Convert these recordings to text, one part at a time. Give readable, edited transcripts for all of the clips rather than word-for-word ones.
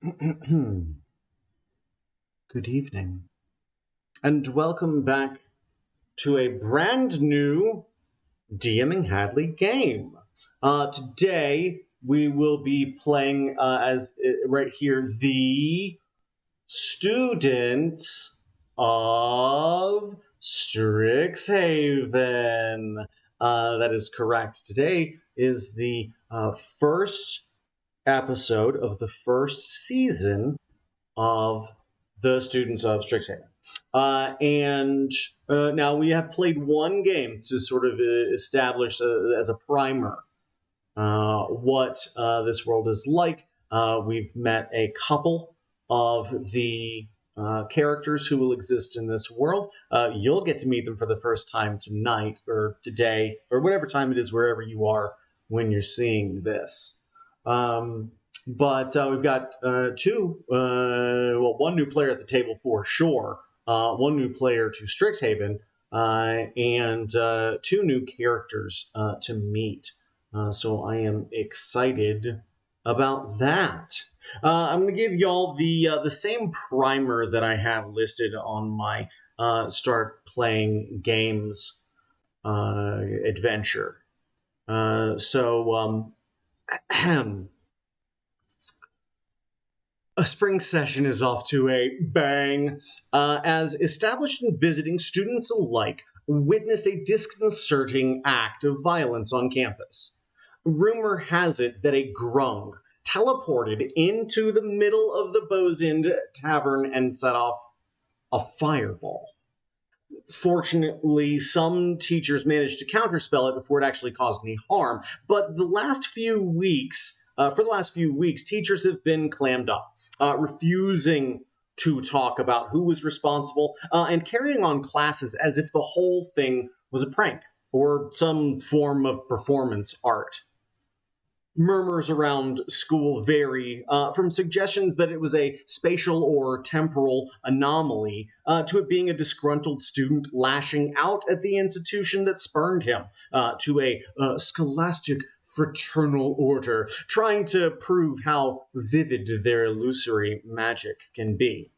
Good evening, and welcome back to a brand new DMing Hadley game. Today, we will be playing, right here, the students of Strixhaven. That is correct. Today is the first episode of the first season of the students of Strixhaven. And now we have played one game to sort of establish as a primer what this world is like. We've met a couple of the characters who will exist in this world. You'll get to meet them for the first time tonight or today or whatever time it is, wherever you are when you're seeing this. But we've got one new player at the table for sure, one new player to Strixhaven, and two new characters to meet. So I am excited about that. I'm going to give y'all the same primer that I have listed on my start playing games adventure. A spring session is off to a bang, as established and visiting students alike witnessed a disconcerting act of violence on campus. Rumor has it that a grung teleported into the middle of the Bow's End Tavern and set off a fireball. Fortunately, some teachers managed to counterspell it before it actually caused any harm, but for the last few weeks, teachers have been clammed up, refusing to talk about who was responsible, and carrying on classes as if the whole thing was a prank or some form of performance art. Murmurs around school vary from suggestions that it was a spatial or temporal anomaly to it being a disgruntled student lashing out at the institution that spurned him, to a scholastic fraternal order trying to prove how vivid their illusory magic can be.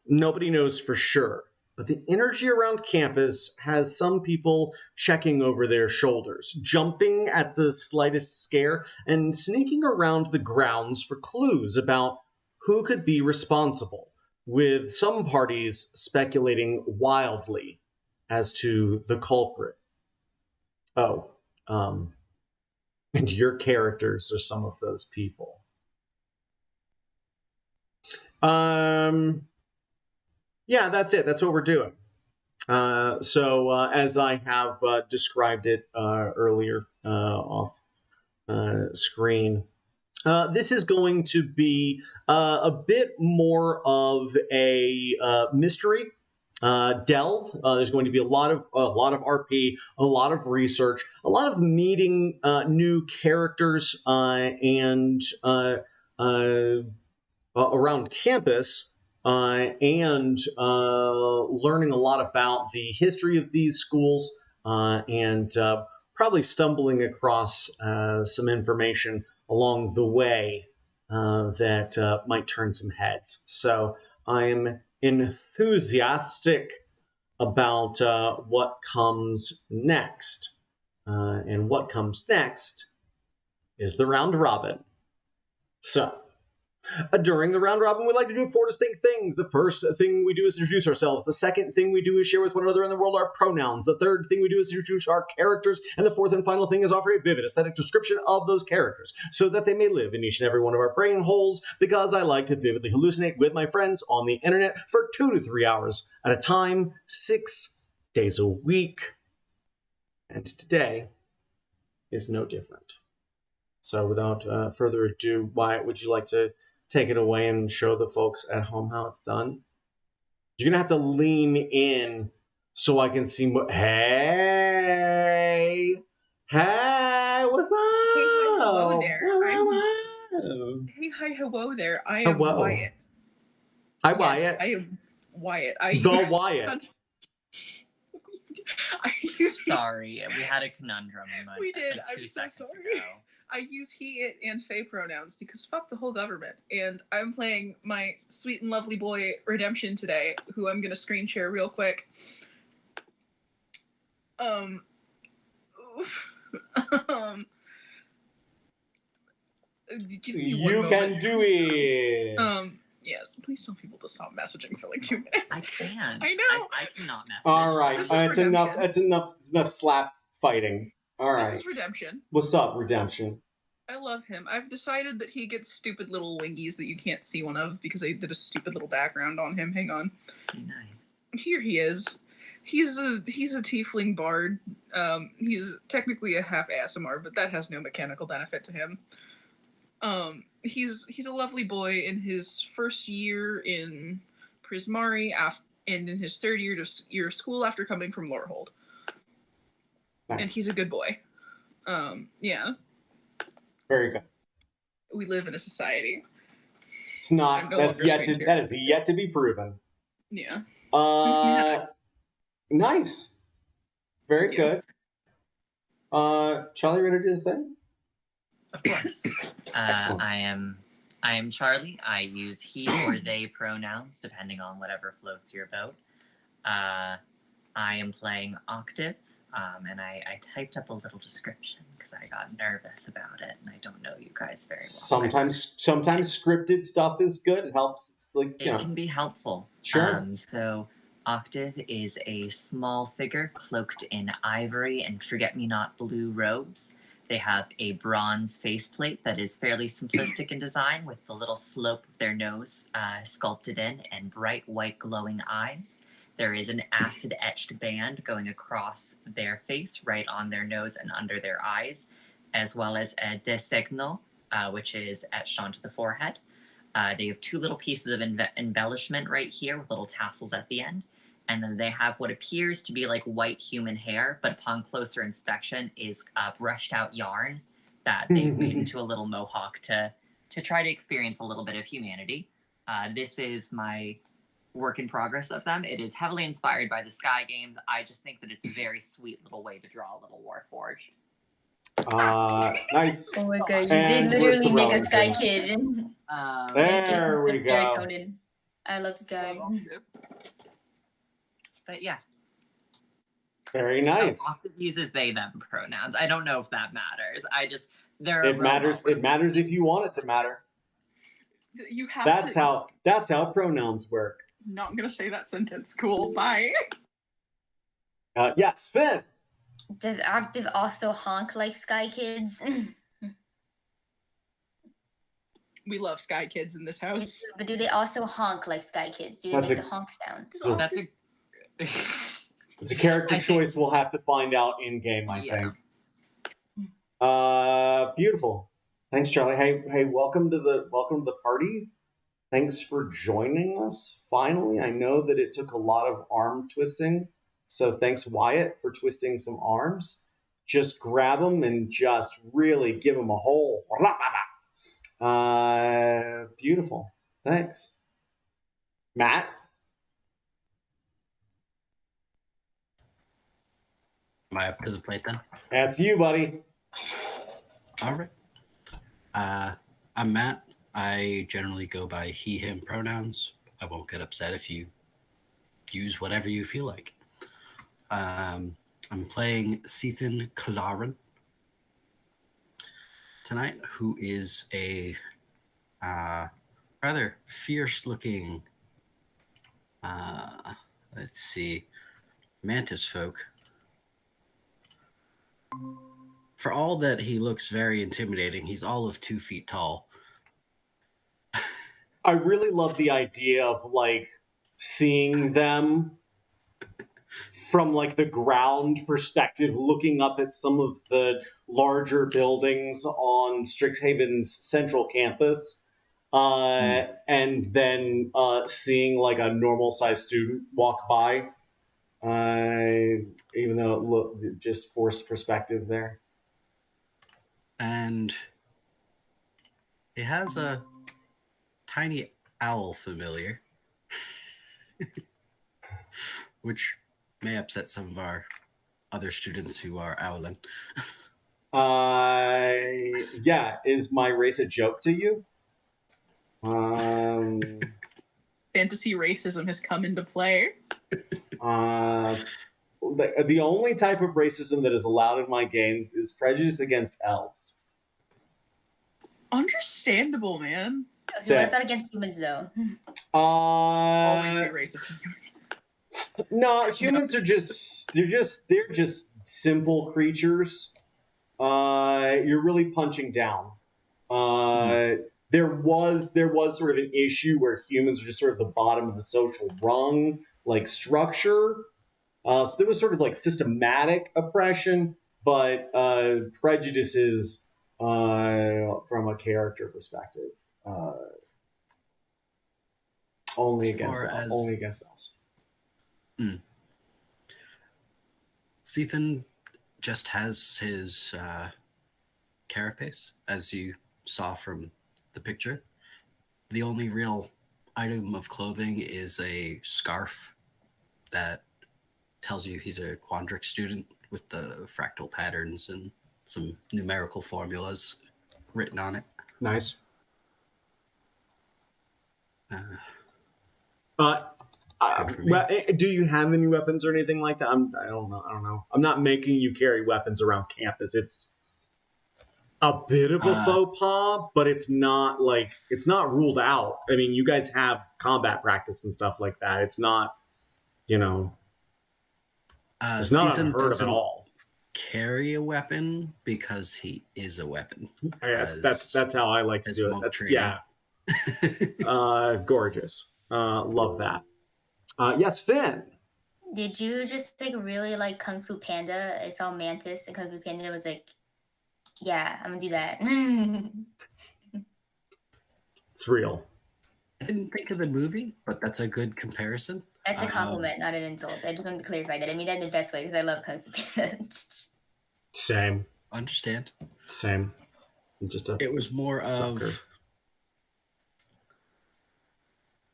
Nobody knows for sure, but the energy around campus has some people checking over their shoulders, jumping at the slightest scare, and sneaking around the grounds for clues about who could be responsible, with some parties speculating wildly as to the culprit. And your characters are some of those people. Yeah, that's it. That's what we're doing. As I have described it earlier off screen, this is going to be a bit more of a mystery delve. There's going to be a lot of RP, a lot of research, a lot of meeting new characters and around campus. And learning a lot about the history of these schools and probably stumbling across some information along the way that might turn some heads. So I'm enthusiastic about what comes next. And what comes next is the round robin. So, during the round robin, we like to do 4 distinct things. The first thing we do is introduce ourselves. The second thing we do is share with one another in the world our pronouns. The third thing we do is introduce our characters. And the fourth and final thing is offer a vivid aesthetic description of those characters so that they may live in each and every one of our brain holes, because I like to vividly hallucinate with my friends on the internet for 2 to 3 hours at a time, 6 days a week. And today is no different. So without further ado, Wyatt, would you like to take it away and show the folks at home how it's done? You're going to have to lean in so I can see what... Hey! Hey! What's up? Hey, hi, hello there. Hello. Hey, hi, hello there. I am Hello. Wyatt. Hi, Yes, Wyatt. I am Wyatt. Wyatt. I used Sorry, we had a conundrum We did. like I'm 2 so seconds sorry. ago. I use he, it, and they pronouns because fuck the whole government. And I'm playing my sweet and lovely boy Redemption today, who I'm gonna screen share real quick. Um, um, give me one You moment. can do it. Yes, please tell people to stop messaging for like 2 minutes. I can't. I know. I cannot message. All right, This is it's enough. Redemption. It's enough. It's enough slap fighting. All right. This is Redemption. What's up, Redemption? I love him. I've decided that he gets stupid little wingies that you can't see one of because I did a stupid little background on him. Hang on. Nice. Here he is. He's a tiefling bard. He's technically a half ASMR, but that has no mechanical benefit to him. He's a lovely boy in his first year in Prismari and in his third year of school after coming from Lorehold. Nice. And he's a good boy. Yeah. Very good. We live in a society. It's not. No That is yet to be proven. Yeah. Nice. Very Yeah. good. Charlie, ready to do the thing? Of course. Excellent. I am Charlie. I use he or they pronouns depending on whatever floats your boat. I am playing Octave, and I typed up a little description because I got nervous about it, and I don't know you guys very well. Sometimes scripted stuff is good. It helps. It's like it can be helpful. Sure. So Octave is a small figure cloaked in ivory and forget-me-not blue robes. They have a bronze faceplate that is fairly simplistic in design, with the little slope of their nose sculpted in and bright white glowing eyes. There is an acid-etched band going across their face, right on their nose and under their eyes, as well as a designo, which is etched onto the forehead. They have two little pieces of embellishment right here with little tassels at the end. And then they have what appears to be like white human hair, but upon closer inspection is brushed out yarn that they've made into a little mohawk to try to experience a little bit of humanity. This is my work in progress of them. It is heavily inspired by the Sky Games. I just think that it's a very sweet little way to draw a little Warforged. Nice. Oh my god, you did literally make a Sky Kid. There we go. Serotonin. I love Sky. But yeah. Very nice. Often uses they them pronouns. I don't know if that matters. It matters. It matters if you want it to matter. You have that's to. That's how pronouns work. Not gonna say that sentence. Cool. Bye. Yes, Finn. Does Octave also honk like Sky Kids? We love Sky Kids in this house. But do they also honk like Sky Kids? Do they make the honk sound? So that's it's a character choice we'll have to find out in game, I think. Beautiful. Thanks, Charlie. Hey, welcome to the party. Thanks for joining us. Finally, I know that it took a lot of arm twisting, so thanks, Wyatt, for twisting some arms. Just grab them and just really give them a hole. Beautiful. Thanks, Matt. Am I up to the plate then? That's you, buddy. All right. I'm Matt. I generally go by he, him pronouns. I won't get upset if you use whatever you feel like. I'm playing Sethan Kalaran tonight, who is a rather fierce-looking, mantis folk. For all that he looks very intimidating, he's all of 2 feet tall. I really love the idea of like seeing them from like the ground perspective, looking up at some of the larger buildings on Strixhaven's central campus, and then seeing like a normal sized student walk by, even though it looked just forced perspective there. And he has a tiny owl familiar, which may upset some of our other students who are owling. Yeah, is my race a joke to you? Fantasy racism has come into play. The only type of racism that is allowed in my games is prejudice against elves. Understandable, man. Okay, what about against humans though? Always be racist to humans. No, humans are they're just simple creatures. You're really punching down. There was sort of an issue where humans are just sort of the bottom of the social rung, like structure. So there was sort of like systematic oppression, but prejudices from a character perspective, only against elves. Sethan just has his carapace, as you saw from the picture. The only real item of clothing is a scarf that tells you he's a Quandrix student with the fractal patterns and some numerical formulas written on it. Nice. Do you have any weapons or anything like that? I don't know. I'm not making you carry weapons around campus. It's a bit of a faux pas, but it's not ruled out. I mean, you guys have combat practice and stuff like that. It's not, it's not unheard of at all. Carry a weapon because he is a weapon. That's how I like to do it. Gorgeous. Love that. Yes, Finn. Did you just like really like Kung Fu Panda? I saw Mantis and Kung Fu Panda was like, yeah, I'm gonna do that. It's real. I didn't think of the movie, but that's a good comparison. That's a compliment, not an insult. I just wanted to clarify that. I mean that in the best way because I love Kung Fu Panda. Same. Understand. Same. It was more sucker. of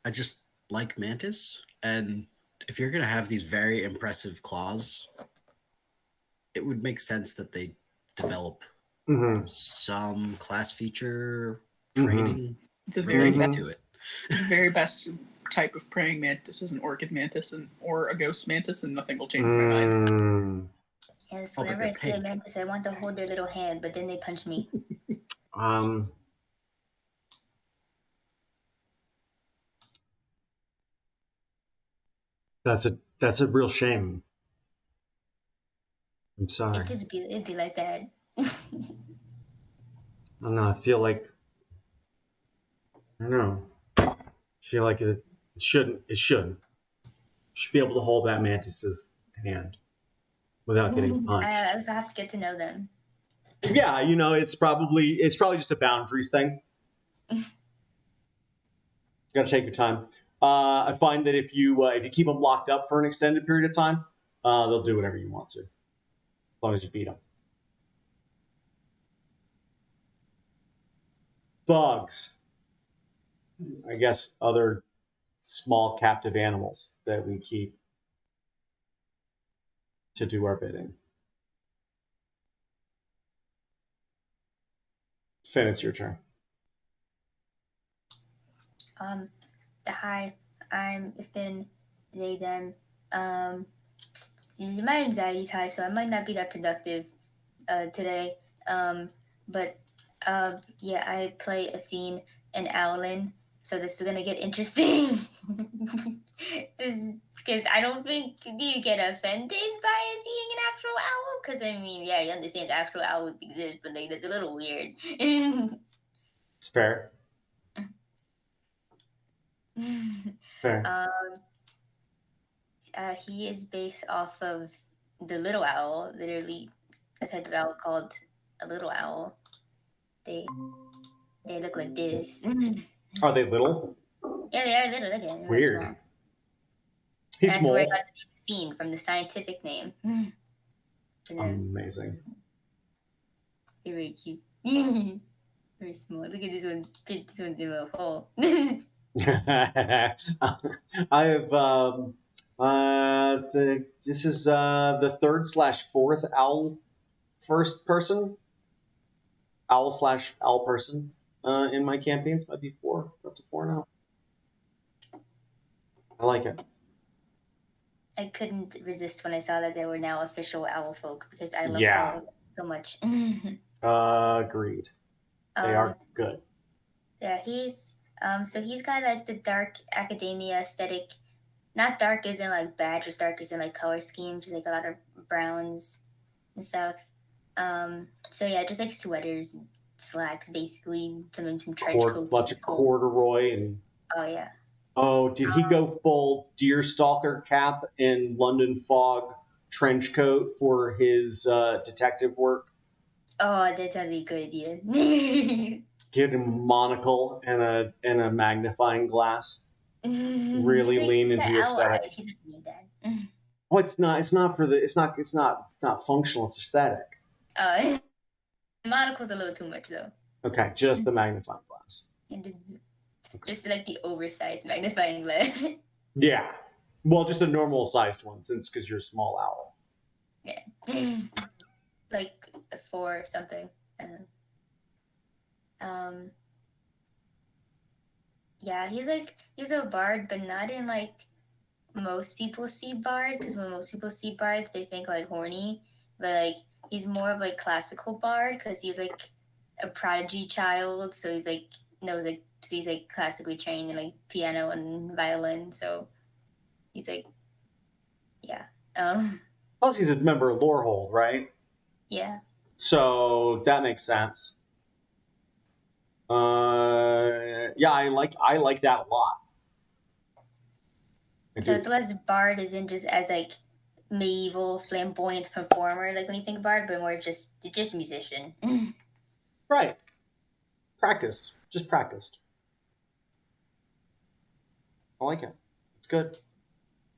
I just like Mantis, and if you're gonna have these very impressive claws, it would make sense that they develop some class feature training. The very to it. The very best type of praying mantis is an orchid mantis or a ghost mantis, and nothing will change my mind. Yes, whenever I see a mantis, I want to hold their little hand, but then they punch me. That's a real shame. I'm sorry. It'd be like that. I don't know. I feel like it shouldn't. You should be able to hold that mantis's hand without getting punched. I also have to get to know them. Yeah, it's probably just a boundaries thing. You got to take your time. I find that if you keep them locked up for an extended period of time, they'll do whatever you want to, as long as you beat them. Bugs. I guess other small captive animals that we keep to do our bidding. Finn, it's your turn. Hi, I'm Finn, they, them. My anxiety's high, so I might not be that productive today. But I play Athene and Owlin, so this is gonna get interesting. Because I don't think you get offended by seeing an actual owl. Because I mean, yeah, you understand actual owls exist, but like that's a little weird. It's fair. Fair. He is based off of the little owl, literally a type of owl called a little owl. They look like this. Are they little? Yeah, they are little. Look at them. Weird. He's That's small. where I got the name Athene from the scientific name. Amazing. They're very cute. Very small. Look at this one. This one's in a hole. I have this is the 3rd/4th owl first person. owl/owl person in my campaigns. Might be 4, up to 4 now. I like it. I couldn't resist when I saw that there were now official owl folk because I love Yeah. owls so much. Agreed. They are good. Yeah, he's so he's got like the dark academia aesthetic. Not dark as in like bad, just dark as in like color scheme, just like a lot of browns and stuff. So yeah, just like sweaters, and slacks, basically, some trench coats. Bunch of corduroy and. Oh yeah. Oh, did he go full deerstalker cap and London fog trench coat for his detective work? Oh, that's a really good idea. Get him a monocle and a magnifying glass. Really lean into the aesthetic. He doesn't need that. Oh, it's not. It's not for the. It's not functional. It's aesthetic. The monocle's a little too much though. Okay, just the magnifying glass. Just like the oversized magnifying glass. Yeah. Well, just a normal sized one, since because you're a small owl. Yeah. Like a 4 or something. I don't know. Yeah, he's a bard, but not in like most people see bard, because when most people see bards, they think like horny. But like he's more of like classical bard because he's like a prodigy child, so he's like knows like so he's like classically trained in like piano and violin, so he's like yeah. Plus, he's a member of Lorehold, right? Yeah. So that makes sense. Yeah, I like that a lot. So it's less bard isn't just as like medieval flamboyant performer like when you think bard, but more just musician. Right. Just practiced. I like it. It's good.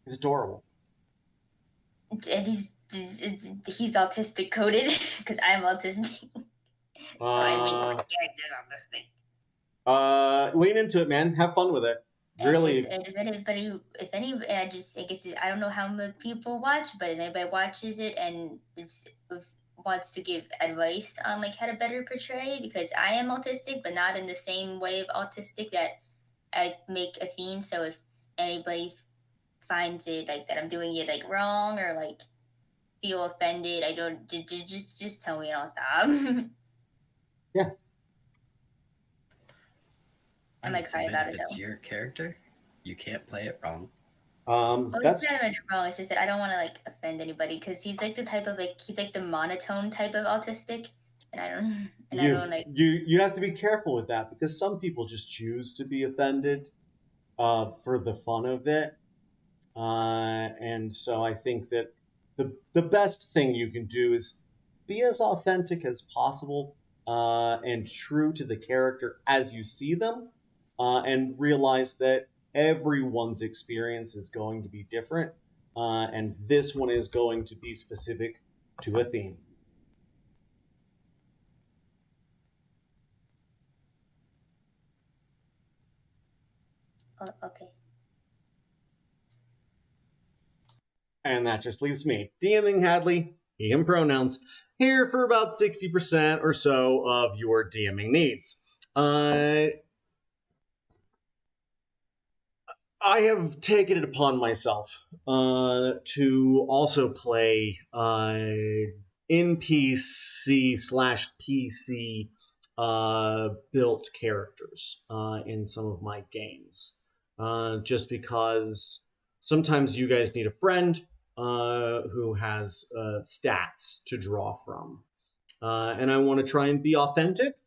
He's adorable. And he's autistic coded because I'm autistic. So I make my characters autistic. Lean into it, man. Have fun with it. Really. I don't know how many people watch, but if anybody watches it and wants to give advice on like how to better portray, because I am autistic, but not in the same way of autistic that I make a fiend. So if anybody finds it like that I'm doing it like wrong or like feel offended, I don't just tell me and I'll stop. Yeah. I might cry about it if it's though. your character, you can't play it wrong. That's it's not even wrong. It's just that I don't want to like offend anybody because he's like the type of like he's like the monotone type of autistic, and I don't like. You have to be careful with that because some people just choose to be offended, for the fun of it, and so I think that the best thing you can do is be as authentic as possible, and true to the character as you see them, and realize that everyone's experience is going to be different, and this one is going to be specific to a theme. Oh, okay. And that just leaves me, DMing Hadley, he, him pronouns, here for about 60% or so of your DMing needs. I have taken it upon myself to also play NPC/PC built characters in some of my games. Just because sometimes you guys need a friend who has stats to draw from. And I want to try and be authentic,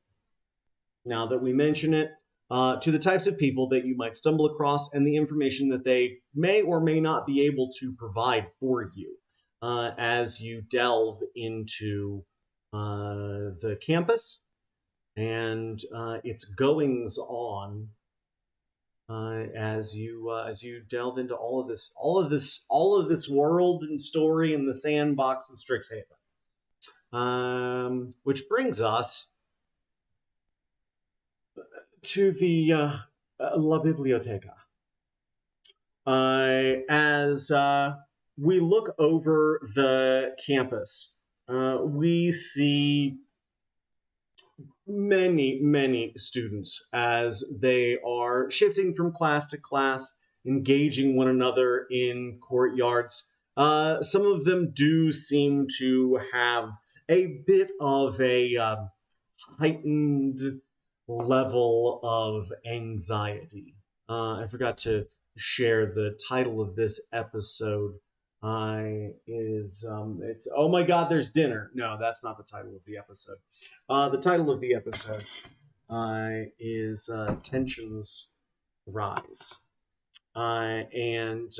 now that we mention it, to the types of people that you might stumble across and the information that they may or may not be able to provide for you as you delve into the campus and its goings on, as you delve into all of this world and story in the sandbox of Strixhaven. Which brings us to the La Biblioteca. As we look over the campus, we see many students as they are shifting from class to class, engaging one another in courtyards. Some of them do seem to have a bit of a heightened level of anxiety. I forgot to share the title of this episode. It's oh my god, there's dinner. No, that's not the title of the episode. The title of the episode is Tensions Rise, and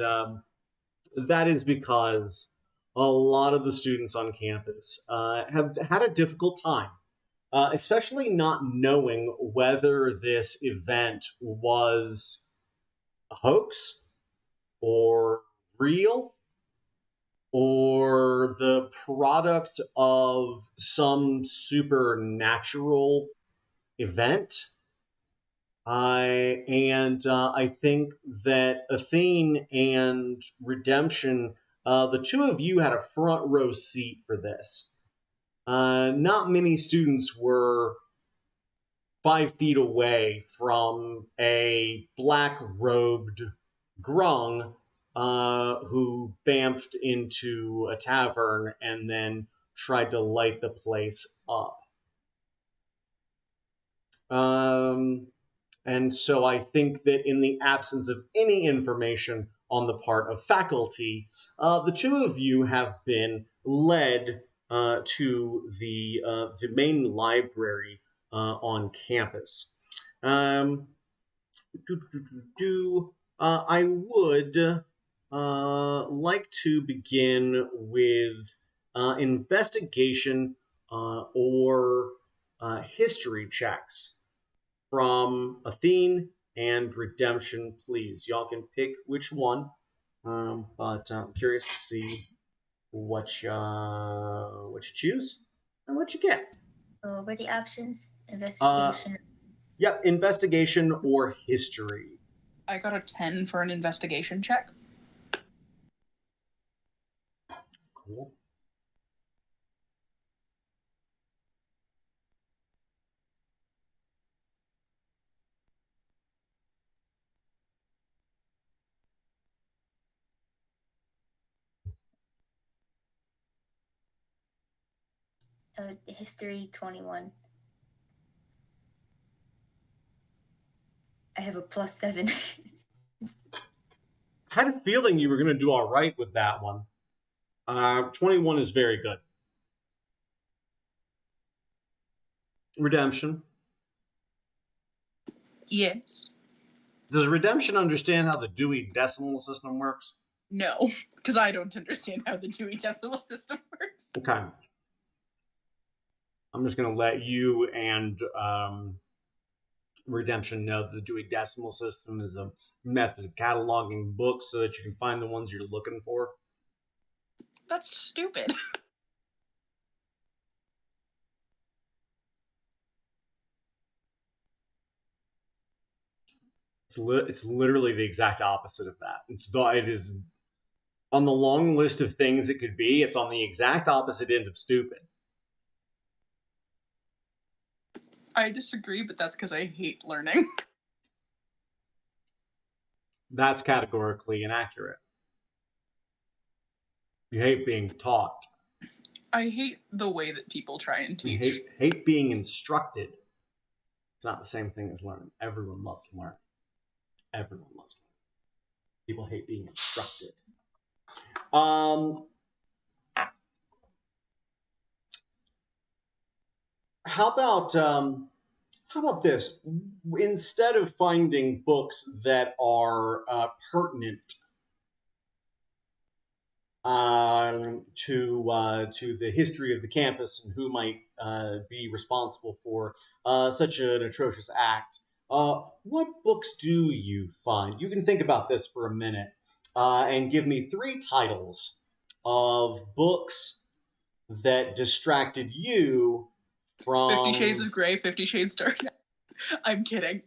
that is because a lot of the students on campus have had a difficult time, especially not knowing whether this event was a hoax or real or the product of some supernatural event. I think that Athene and Redemption, the two of you had a front row seat for this. Not many students were 5 feet away from a black robed grung who bamfed into a tavern and then tried to light the place up. And so I think that in the absence of any information on the part of faculty, the two of you have been led to the main library on campus. Um, I would like to begin with investigation or history checks from Athene and Redemption, please. Y'all can pick which one, but I'm curious to see what you choose and what you get. What were the options? Investigation. Yep, investigation or history. I got a 10 for an investigation check. Cool. History 21. I have a +7. I had a feeling you were going to do all right with that one. 21 is very good. Redemption. Yes. Does Redemption understand how the Dewey Decimal System works? No, because I don't understand how the Dewey Decimal System works. Okay. I'm just going to let you and Redemption know that the Dewey Decimal System is a method of cataloging books so that you can find the ones you're looking for. That's stupid. It's literally the exact opposite of that. It is on the long list of things it could be. It's on the exact opposite end of stupid. I disagree, but that's because I hate learning. That's categorically inaccurate. You hate being taught. I hate the way that people try and teach. You hate being instructed. It's not the same thing as learning. Everyone loves learning. Everyone loves learning. People hate being instructed. How about this? Instead of finding books that are pertinent to the history of the campus and who might be responsible for such an atrocious act, what books do you find? You can think about this for a minute and give me 3 titles of books that distracted you from 50 Shades of Grey, 50 Shades Dark. I'm kidding.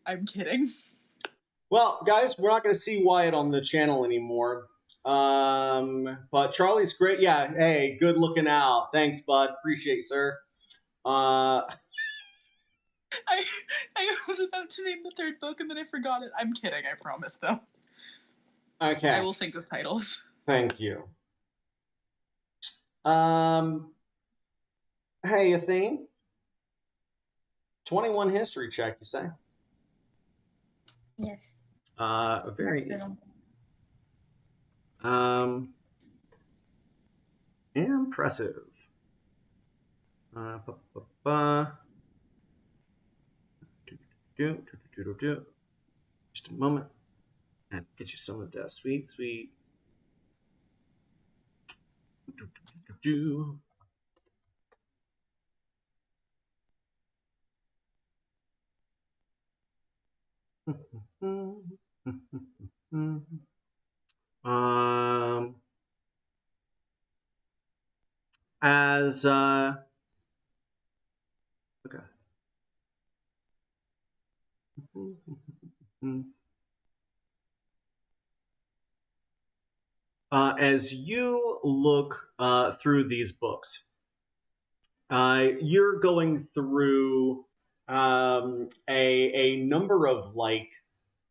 Well, guys, we're not going to see Wyatt on the channel anymore. But Charlie's great. Yeah, hey, good looking out. Thanks, bud. Appreciate it, sir. I I was about to name the third book and then I forgot it. I'm kidding, I promise though. Okay. I will think of titles. Thank you. Hey, Athene. 21 history check, you say? Yes. Very impressive. Just a moment. And get you some of that sweet. As okay. As you look through these books, you're going through a number of like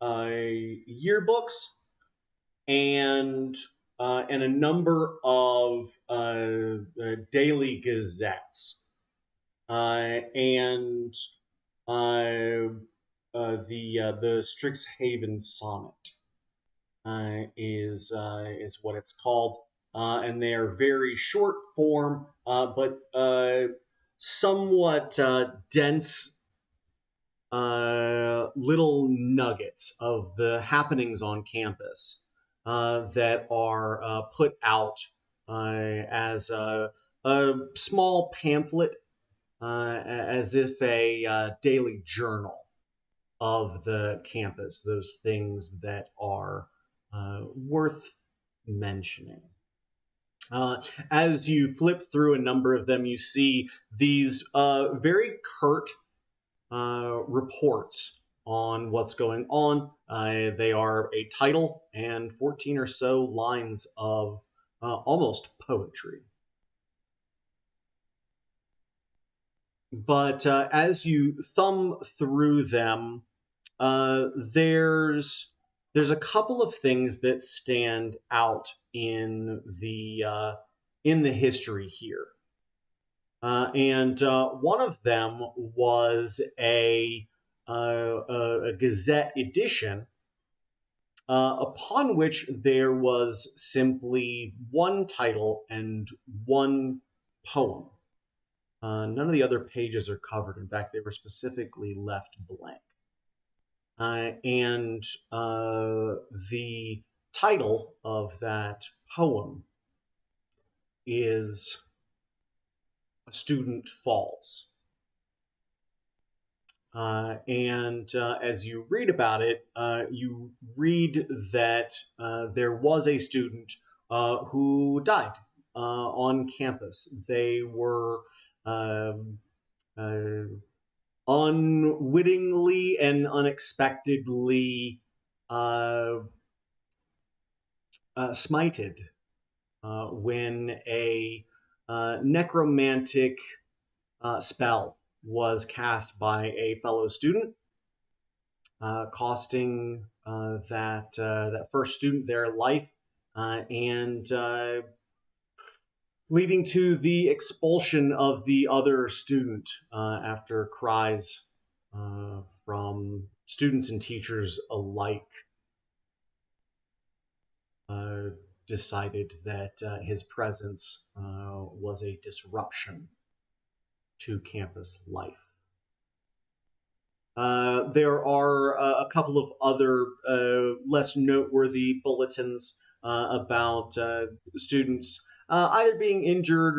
yearbooks and a number of daily gazettes and the Strixhaven Sonnet is what it's called, and they are very short form, but somewhat dense little nuggets of the happenings on campus that are put out as a small pamphlet, as if a daily journal of the campus, those things that are worth mentioning. As you flip through a number of them, you see these very curt reports on what's going on. They are a title and 14 or so lines of almost poetry. But as you thumb through them, there's a couple of things that stand out in the history here. And one of them was a Gazette edition, upon which there was simply one title and one poem. None of the other pages are covered. In fact, they were specifically left blank. And the title of that poem is A Student Falls. And as you read about it, you read that there was a student who died on campus. They were unwittingly and unexpectedly smited when a necromantic spell was cast by a fellow student, costing that first student their life, and leading to the expulsion of the other student after cries from students and teachers alike decided that his presence was a disruption to campus life. There are a couple of other less noteworthy bulletins about students either being injured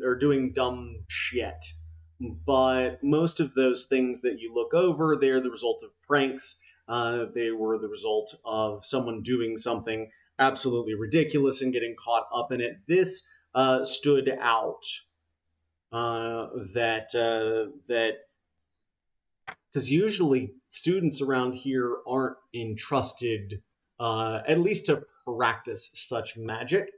or doing dumb shit. But most of those things that you look over, they're the result of pranks. They were the result of someone doing something absolutely ridiculous and getting caught up in it. This stood out that because usually students around here aren't entrusted at least to practice such magic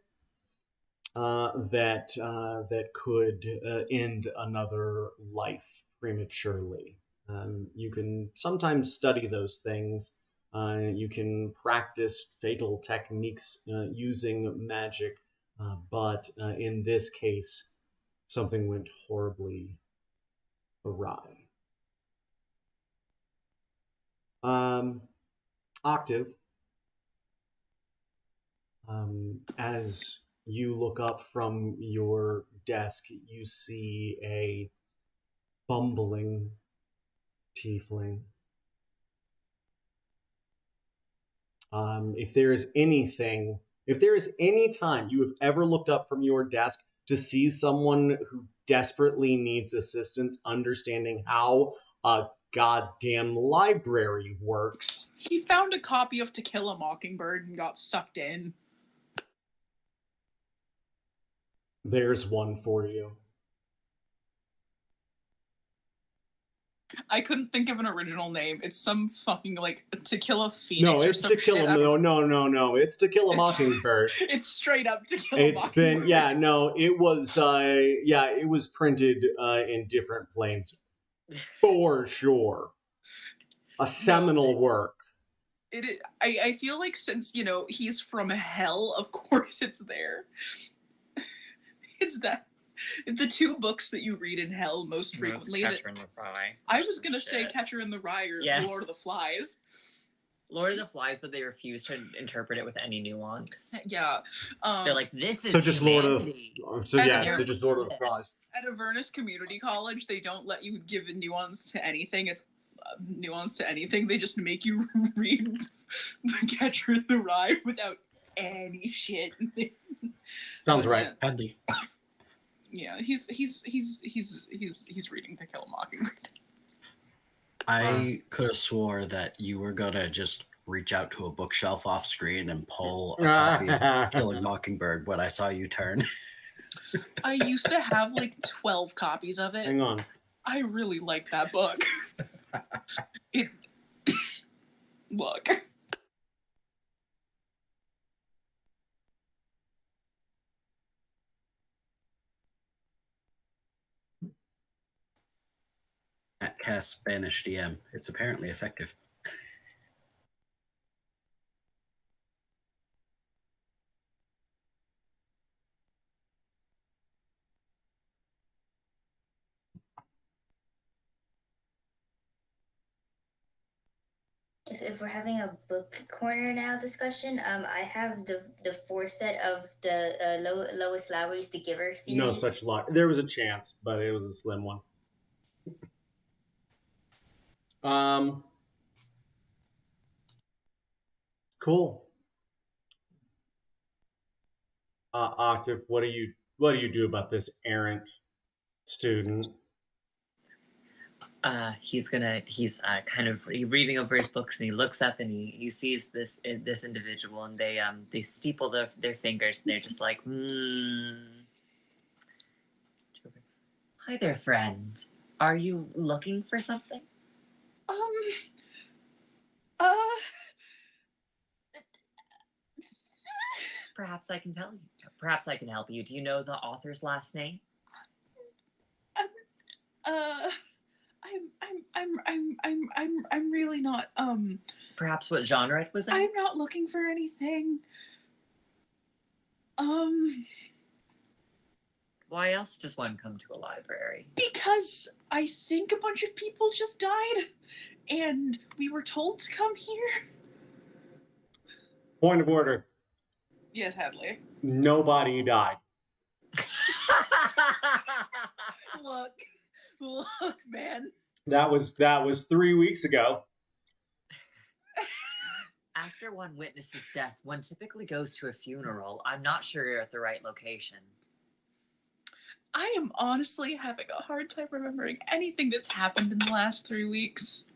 that could end another life prematurely. You can sometimes study those things. You can practice fatal techniques using magic, but in this case, something went horribly awry. Octave, as you look up from your desk, you see a bumbling tiefling. If there is any time you have ever looked up from your desk to see someone who desperately needs assistance understanding how a goddamn library works, He found a copy of To Kill a Mockingbird and got sucked in. there's one for you. I couldn't think of an original name. It's some fucking like To Kill a Phoenix. No, or it's some To Kill shit. a no. It's To Kill a Mockingbird. It's straight up To Kill a It's Mockingbird. been it was printed in different planes for sure. A seminal work. I feel like since he's from hell, of course it's there. It's that the two books that you read in hell most frequently. Catcher in the Rye. I was gonna say Catcher in the Rye or Lord of the Flies. Lord of the Flies, but they refuse to interpret it with any nuance. Yeah. They're like, this is so just humanity. so just Lord of the Flies. At Avernus Community College, they don't let you give a nuance to anything. It's nuance to anything. They just make you read The Catcher in the Rye without any shit. Sounds right. Badly. Yeah, he's reading To Kill a Mockingbird. I could have swore that you were gonna just reach out to a bookshelf off screen and pull a copy of Killing Mockingbird when I saw you turn. I used to have like 12 copies of it. Hang on. I really like that book. Look. At cast Spanish DM. It's apparently effective. If we're having a book corner now discussion, I have the 4 set of the Lois Lowry's The Giver series. No such luck. There was a chance, but it was a slim one. Cool. Octave, what do you do about this errant student? He's kind of reading over his books, and he looks up and he sees this individual, and they steeple their fingers, and they're just like, Hi there, friend. Are you looking for something? Perhaps I can tell you. Perhaps I can help you. Do you know the author's last name? I'm really not Perhaps what genre it was in? I'm not looking for anything. Why else does one come to a library? Because I think a bunch of people just died and we were told to come here. Point of order. Yes, Hadley. Nobody died. Look, man. That was 3 weeks ago. After one witnesses death, one typically goes to a funeral. I'm not sure you're at the right location. I am honestly having a hard time remembering anything that's happened in the last 3 weeks.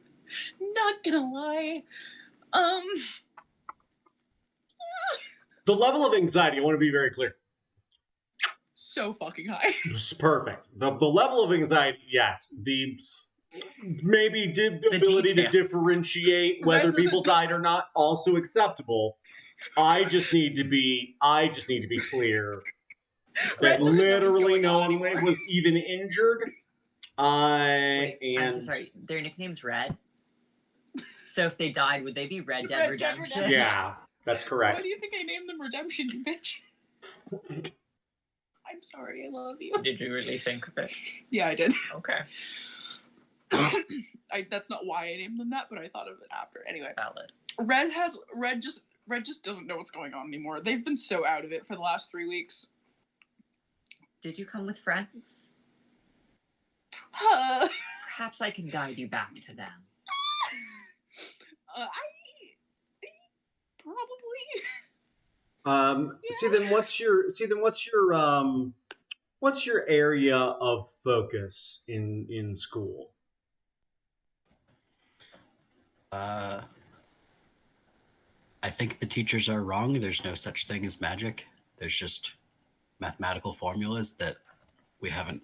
Not gonna lie. The level of anxiety, I want to be very clear. So fucking high. It's perfect. The level of anxiety, yes. The maybe ability to differentiate whether people died or not, also acceptable. I just need to be clear that literally no one was even injured. Wait, and I'm so sorry. Their nickname's Red. So if they died, would they be Red Dead Red Dead Redemption? Redemption. yeah, that's correct. Why do you think I named them Redemption, you bitch? I'm sorry, I love you. Did you really think of it? Yeah, I did. Okay. That's not why I named them that, but I thought of it after. Anyway, Valid. Red just doesn't know what's going on anymore. They've been so out of it for the last 3 weeks. Did you come with friends? Perhaps I can guide you back to them. I probably. See then what's your area of focus in school? I think the teachers are wrong. There's no such thing as magic. There's just mathematical formulas that we haven't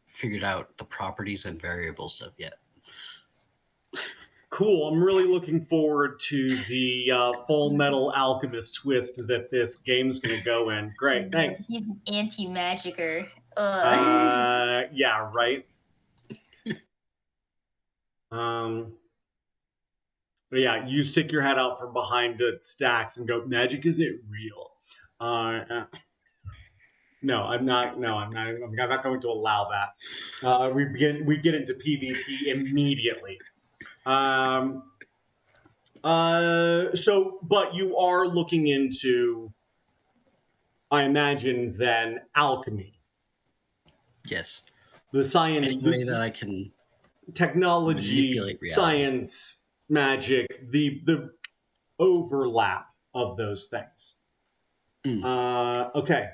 figured out the properties and variables of yet. Cool. I'm really looking forward to the Full Metal Alchemist twist that this game's going to go in. Great, thanks. He's an anti-magicer. Yeah, right. But yeah, you stick your head out from behind the stacks and go, "Magic isn't real." No, I'm not. No, I'm not. I'm not going to allow that. We get into PvP immediately. But you are looking into, I imagine, then alchemy. Yes. The science, Any way that I can technology, manipulate reality. science, magic, the overlap of those things. Okay.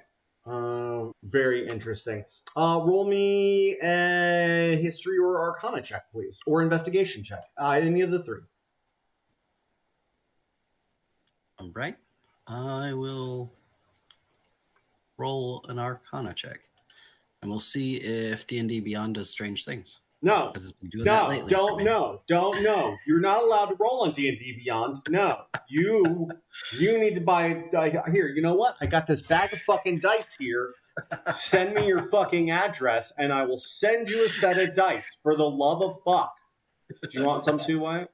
Very interesting. Roll me a history or arcana check, please, or investigation check. Any of the three. All right. I will roll an arcana check, and we'll see if D&D Beyond does strange things. No, Because it's been doing that lately for me. don't. You're not allowed to roll on D&D Beyond. No, you need to buy. Here, you know what? I got this bag of fucking dice here. Send me your fucking address, and I will send you a set of dice. For the love of fuck. Do you want some too, Wyatt?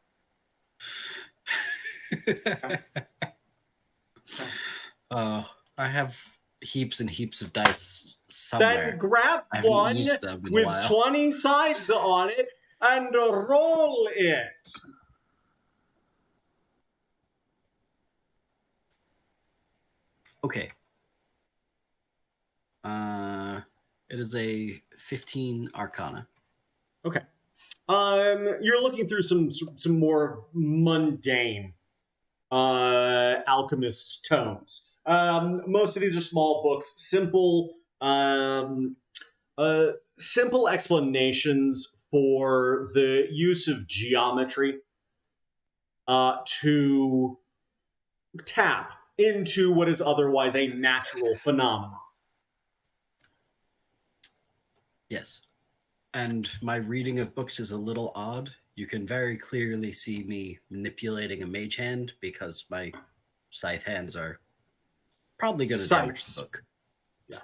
I have heaps and heaps of dice somewhere. Then grab I haven't one used them in a with while. 20 sides on it and roll it. Okay. It is a 15 arcana. Okay. You're looking through some more mundane alchemist tomes. Most of these are small books, simple explanations for the use of geometry to tap into what is otherwise a natural phenomenon. Yes. And my reading of books is a little odd. You can very clearly see me manipulating a mage hand because my scythe hands are probably going to damage the book. Yeah.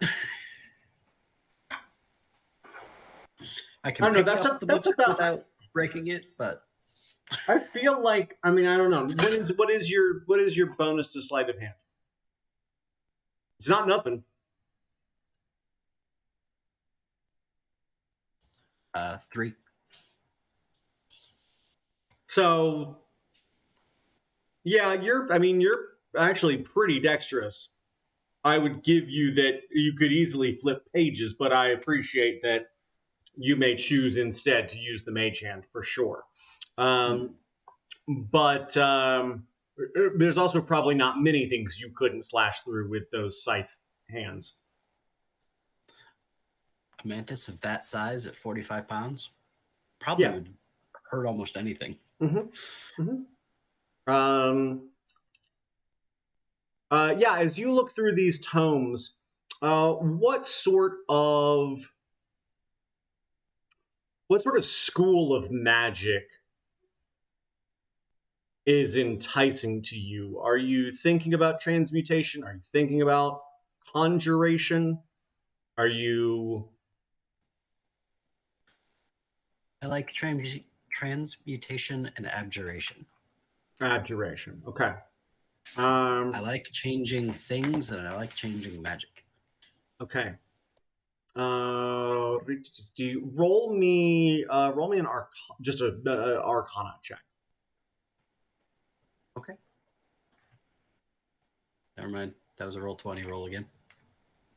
I can pick up the book without breaking it, but I feel like, I don't know. What is your bonus to sleight of hand? It's not nothing. 3. So, yeah, you're actually pretty dexterous. I would give you that you could easily flip pages, but I appreciate that you may choose instead to use the mage hand for sure. But there's also probably not many things you couldn't slash through with those scythe hands. A mantis of that size at 45 pounds probably would hurt almost anything. As you look through these tomes, what sort of school of magic is enticing to you? Are you thinking about transmutation? Are you thinking about conjuration? Are you I like transmutation and abjuration. Abjuration. Okay. I like changing things, and I like changing magic. Okay. Do you roll me an just a Arcana check. Okay. Never mind. That was a roll 20 roll again.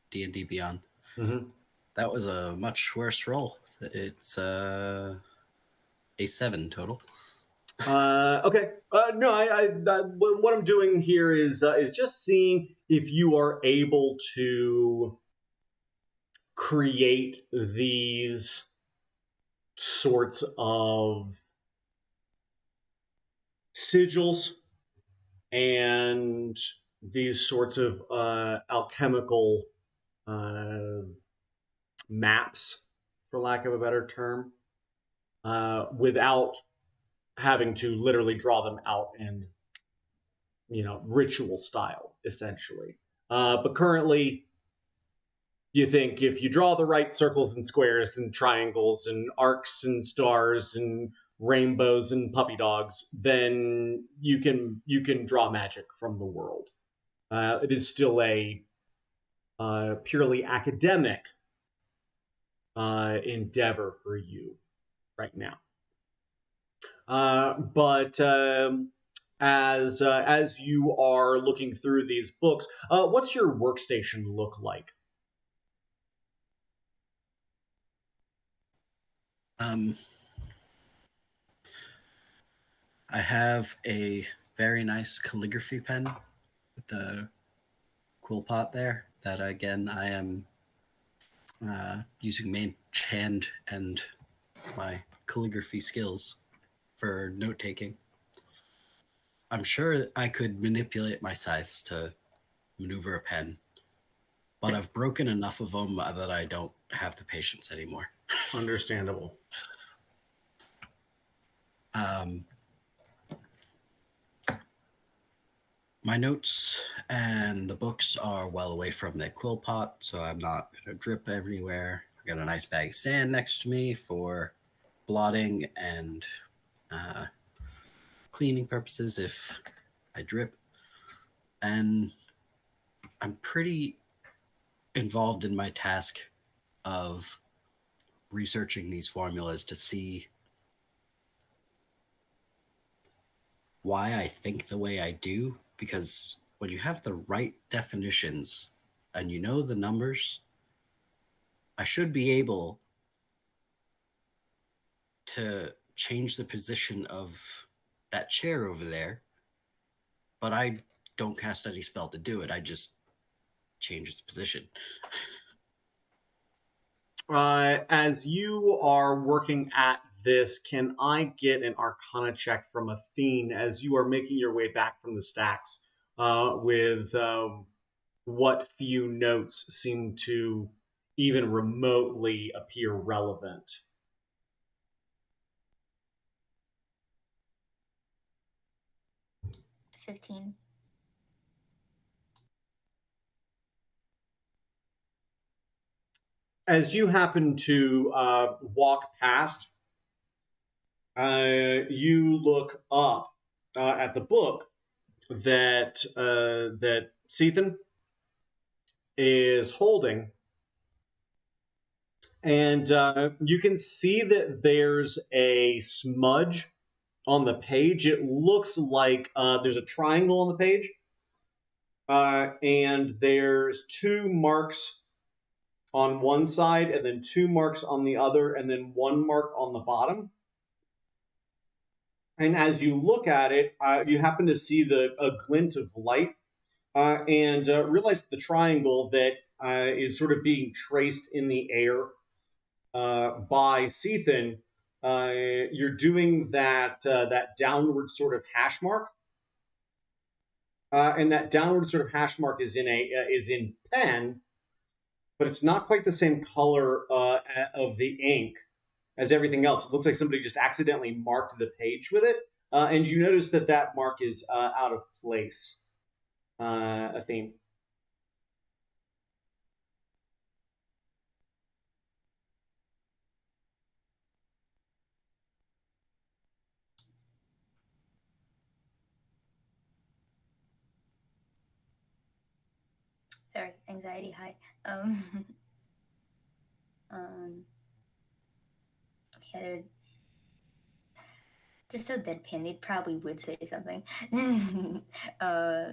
D&D Beyond. Mm-hmm. That was a much worse roll. It's a 7 total. Okay. No, what I'm doing here is just seeing if you are able to create these sorts of sigils and these sorts of alchemical uh, maps, for lack of a better term, without having to literally draw them out in, ritual style, essentially. But currently, you think if you draw the right circles and squares and triangles and arcs and stars and rainbows and puppy dogs, then you can draw magic from the world. It is still a purely academic endeavor for you right now. But as you are looking through these books, what's your workstation look like? I have a very nice calligraphy pen with the quill pot there that, again, I am using main hand and my calligraphy skills for note taking. I'm sure I could manipulate my scythes to maneuver a pen, but I've broken enough of them that I don't have the patience anymore. Understandable. My notes and the books are well away from the quill pot, so I'm not going to drip everywhere. I got a nice bag of sand next to me for blotting and cleaning purposes if I drip. And I'm pretty involved in my task of researching these formulas to see why I think the way I do, because when you have the right definitions and you know the numbers, I should be able to change the position of that chair over there, but I don't cast any spell to do it. I just change its position. As you are working at this, can I get an Arcana check from Athene as you are making your way back from the stacks with what few notes seem to even remotely appear relevant? 15. As you happen to walk past, you look up at the book that Sethan is holding, and you can see that there's a smudge on the page. It looks like there's a triangle on the page, and there's 2 marks on one side, and then 2 marks on the other, and then 1 mark on the bottom. And as you look at it, you happen to see a glint of light, and realize the triangle that is sort of being traced in the air by Sethan. You're doing that downward sort of hash mark, and that downward sort of hash mark is in pen, but it's not quite the same color of the ink as everything else. It looks like somebody just accidentally marked the page with it, and you notice that mark is out of place. Athene. Sorry, anxiety high. Um, um, yeah, they're so deadpan. They probably would say something. uh,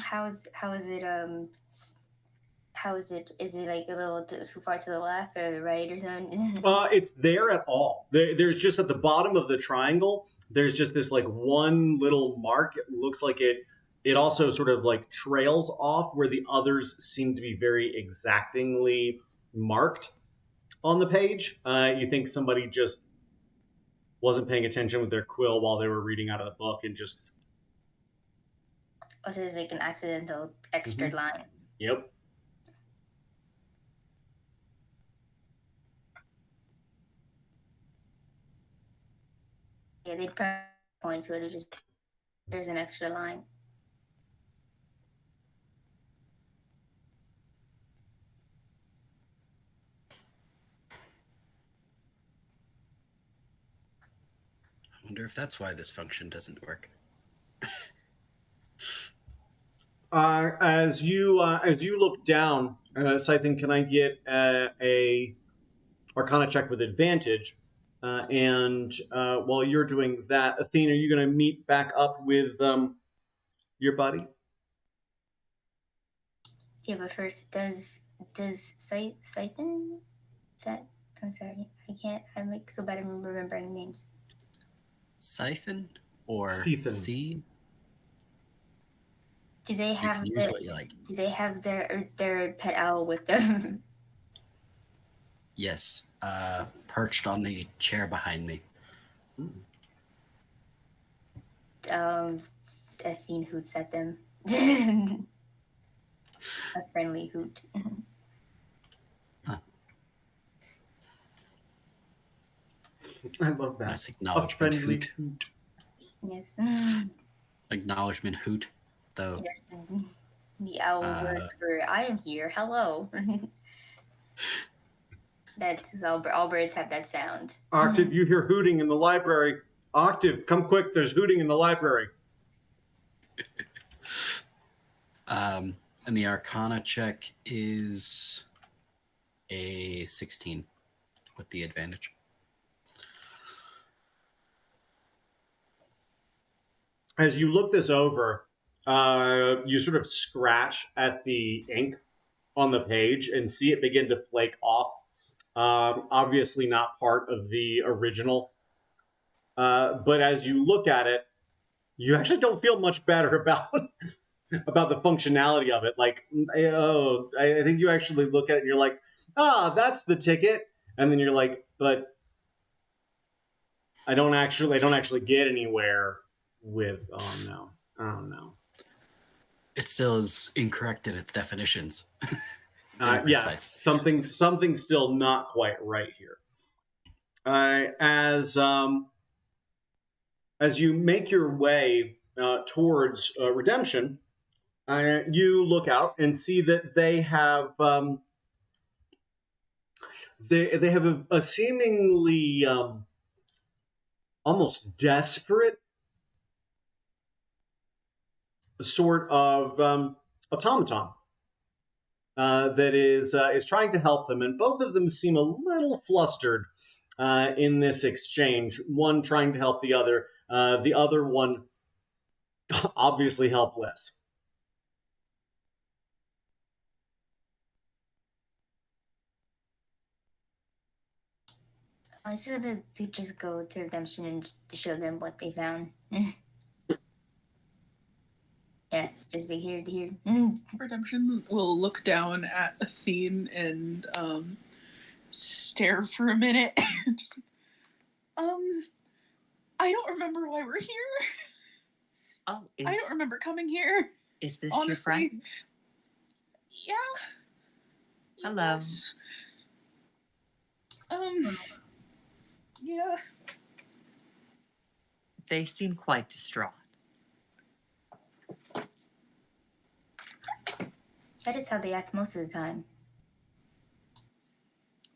how is it how is it? Is it like a little too far to the left or the right or something? It's there at all. There's just at the bottom of the triangle. There's just this like one little mark. It looks like it also sort of like trails off where the others seem to be very exactingly marked on the page. You think somebody just wasn't paying attention with their quill while they were reading out of the book and just. Oh, so there's like an accidental extra line. Yep. Yeah, they'd probably point to it. Or just there's an extra line. I wonder if that's why this function doesn't work. As you look down, Scythen, can I get a Arcana check with advantage? And while you're doing that, Athena, are you going to meet back up with your buddy? Yeah, but first, does Siphon? Is that? I'm sorry, I can't. I'm like so bad at remembering names. Siphon or Sethan. C? Do they You have can use what you like. Do they have their pet owl with them? Yes, perched on the chair behind me. A fiend hoots at them. A friendly hoot. I love that. Nice A acknowledgement friendly hoot. hoot. Yes. Acknowledgement hoot, though. Yes. The owl word for I am here. Hello. That's all birds have that sound. Octave, you hear hooting in the library. Octave, come quick, there's hooting in the library. And the Arcana check is a 16 with the advantage. As you look this over, you sort of scratch at the ink on the page and see it begin to flake off. Obviously not part of the original. But as you look at it, you actually don't feel much better about about the functionality of it. Like, oh, I think you actually look at it and you're like, that's the ticket. And then you're like, but I don't actually get anywhere with, oh no. It still is incorrect in its definitions. Yeah, something's still not quite right here. As you make your way towards redemption, you look out and see that they have they have a seemingly almost desperate sort of automaton that is trying to help them, and both of them seem a little flustered in this exchange. One trying to help the other one obviously helpless. I was just gonna just go to redemption and to show them what they found. Yes, just be here to hear. Redemption will look down at Athene and stare for a minute. Just I don't remember why we're here. Oh, I don't remember coming here. Is this honestly. your friend? Yeah. Hello. Yes. Yeah. They seem quite distraught. That is how they act most of the time.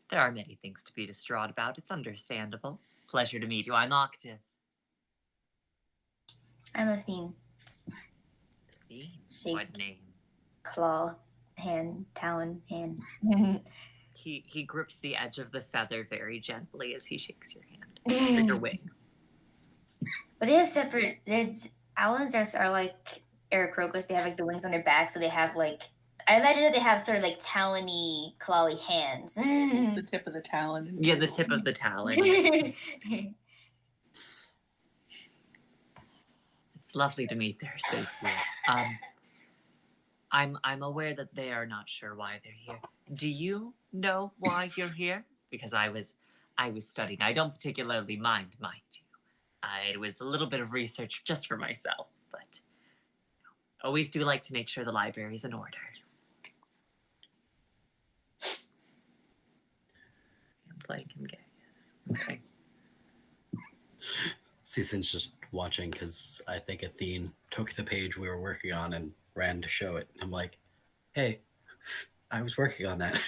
There are many things to be distraught about. It's understandable. Pleasure to meet you. I'm Octave. I'm a fiend. Fiend? Shape. What name? Claw, hand, talon, hand. He grips the edge of the feather very gently as he shakes your hand. Or your wing. But they have separate. Owls are like Aarakocras. They have like the wings on their back, so they have like. I imagine that they have sort of like talony, clawy hands. The tip of the talon. Yeah, the tip of the talon. It's lovely to meet their associate. I'm aware that they are not sure why they're here. Do you know why you're here? Because I was studying. I don't particularly mind you. It was a little bit of research just for myself, but always do like to make sure the library's in order. I'm playing him gay. Okay. Sethan's just watching because I think Athene took the page we were working on and ran to show it. I'm like, hey, I was working on that.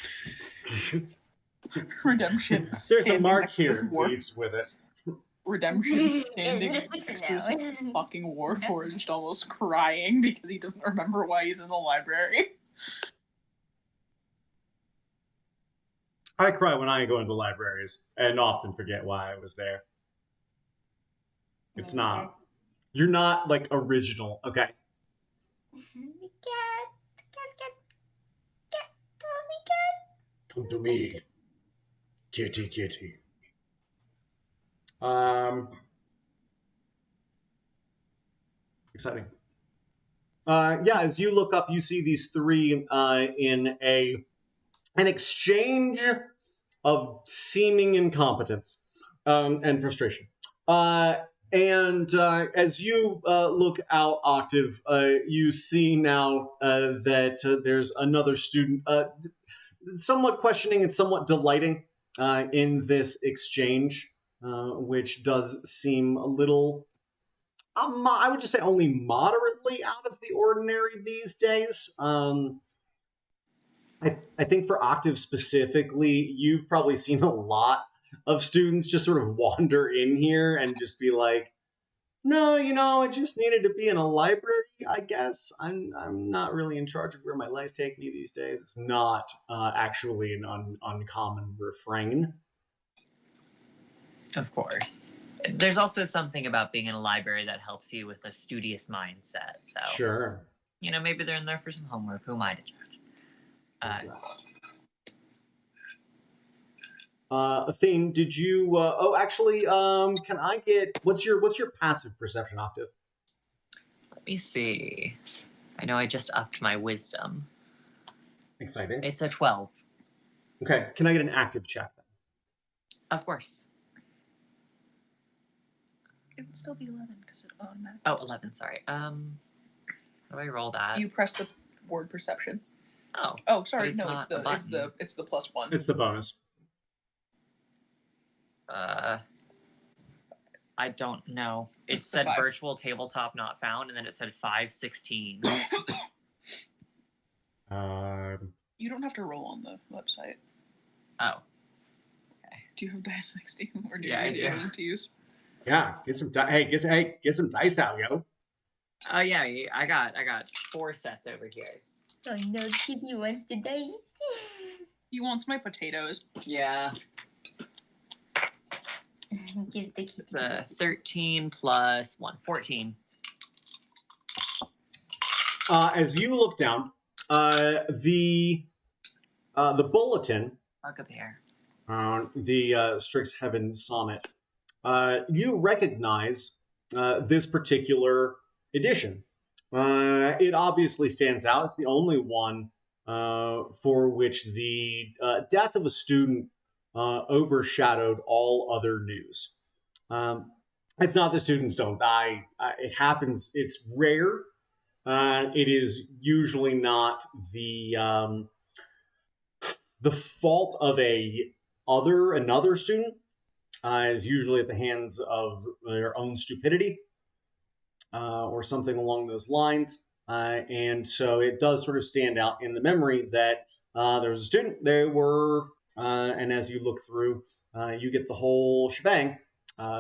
Redemption. There's a mark here. Leaves with it. Redemption standing next to his fucking warforged, almost crying because he doesn't remember why he's in the library. I cry when I go into libraries and often forget why I was there. It's not. You're not like original, okay? Come to me. Kitty, kitty. Exciting. Yeah, as you look up, you see these three in an exchange of seeming incompetence and frustration. And as you look out, Octave, you see now that there's another student somewhat questioning and somewhat delighting in this exchange, which does seem a little, I would just say only moderately out of the ordinary these days. I think for Octave specifically, you've probably seen a lot of students just sort of wander in here and just be like, no, I just needed to be in a library, I guess. I'm not really in charge of where my lives take me these days. It's not actually an uncommon refrain. Of course. There's also something about being in a library that helps you with a studious mindset. So Sure. Maybe they're in there for some homework. Who am I to judge? Athene, did you? Can I get what's your passive perception, Octave? Let me see. I know I just upped my wisdom. Exciting. It's a 12. Okay, can I get an active check then? Of course. It would still be 11 because it automatically. Oh, 11. Sorry. How do I roll that? You press the word perception. Oh. Oh, sorry. It's No, not it's the +1. It's the bonus. I don't know. It It's the said 5. virtual tabletop not found, and then it said 516. You don't have to roll on the website. Oh. Okay. Do you have Dice 60 or do Yeah, you I do. to use? Yeah, get some get some dice out, yo. Oh yeah, I got 4 sets over here. Oh no, Kitty wants the dice. He wants my potatoes. Yeah. Give the kitty. It's a 13 plus 1, 14. As you look down, the bulletin, Bugbear. the Strixhaven sonnet, you recognize this particular edition. It obviously stands out. It's the only one for which the death of a student overshadowed all other news. It's not that students don't die. It happens. It's rare. It is usually not the fault of another student. Is usually at the hands of their own stupidity or something along those lines. And so it does sort of stand out in the memory that there was a student. They were, and as you look through, you get the whole shebang.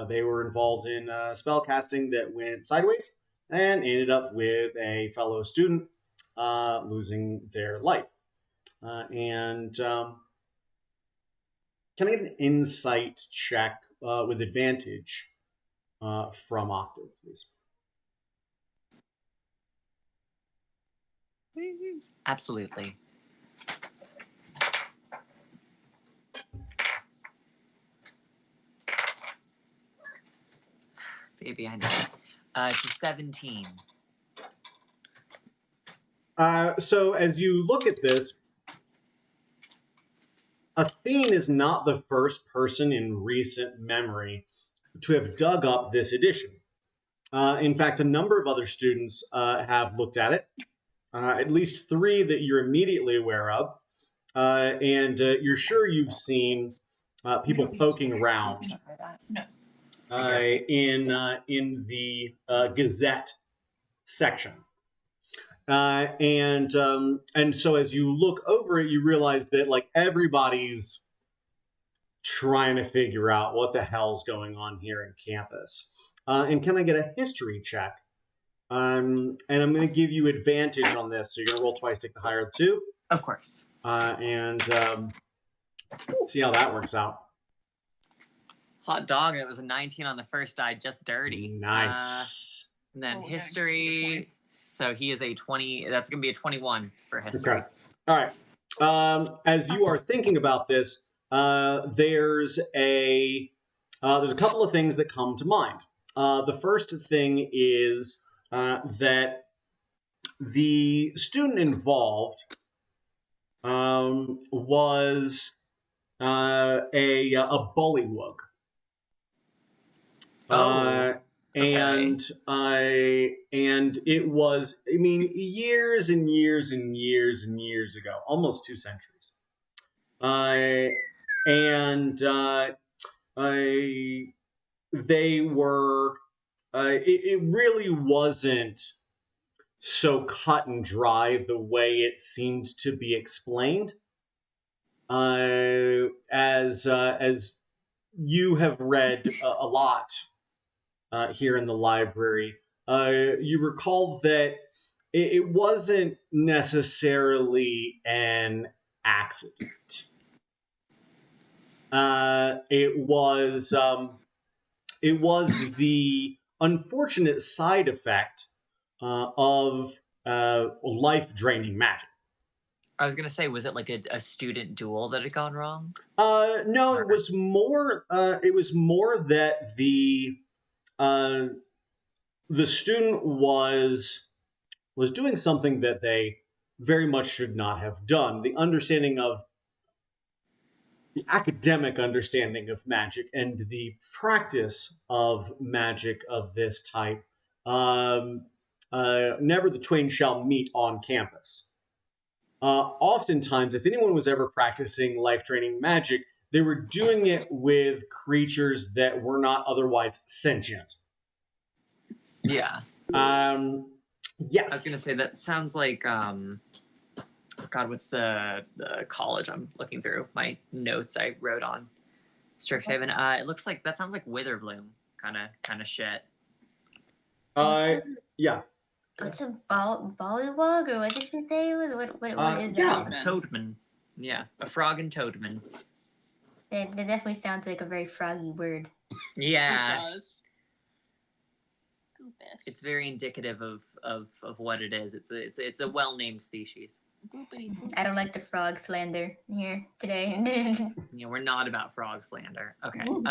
They were involved in spell casting that went sideways. and ended up with a fellow student losing their life. And can I get an insight check with advantage from Octave, please? Absolutely. Baby, I know. It's a 17. So as you look at this, Athene is not the first person in recent memory to have dug up this edition. In fact, a number of other students have looked at it, at least 3 that you're immediately aware of, and you're sure you've seen people poking around in the Gazette section. And so as you look over it, you realize that like everybody's trying to figure out what the hell's going on here in campus. And can I get a history check? And I'm going to give you advantage on this. So you're going to roll twice, take the higher of the 2. Of course. And see how that works out. Hot dog, it was a 19 on the first die, just dirty. Nice. And then Oh, history, so he is a 20, that's going to be a 21 for history. Okay. All right. As you are thinking about this, there's a couple of things that come to mind. The first thing is that the student involved was a bullywug. Oh, and it was, I mean, years and years and years and years ago, almost 2 centuries. They were, it really wasn't so cut and dry the way it seemed to be explained. As you have read a lot here in the library, you recall that it wasn't necessarily an accident. It was the unfortunate side effect of life-draining magic. I was going to say, was it like a student duel that had gone wrong? No, it was more. It was more that the student was doing something that they very much should not have done. The academic understanding of magic and the practice of magic of this type, never the twain shall meet on campus. Oftentimes, if anyone was ever practicing life-draining magic, they were doing it with creatures that were not otherwise sentient. Yeah. Yes. I was going to say, that sounds like, God, what's the college I'm looking through? My notes I wrote on Strixhaven. It looks like, that sounds like Witherbloom kind of shit. Yeah. What's a bollywug, or what did you say it was? What is yeah. that? Toadman. Yeah, a frog and toadman. That definitely sounds like a very froggy word. Yeah. It does. Goopus. It's very indicative of what it is. It's a well-named species. I don't like the frog slander here today. You know, we're not about frog slander. Okay. Ooh.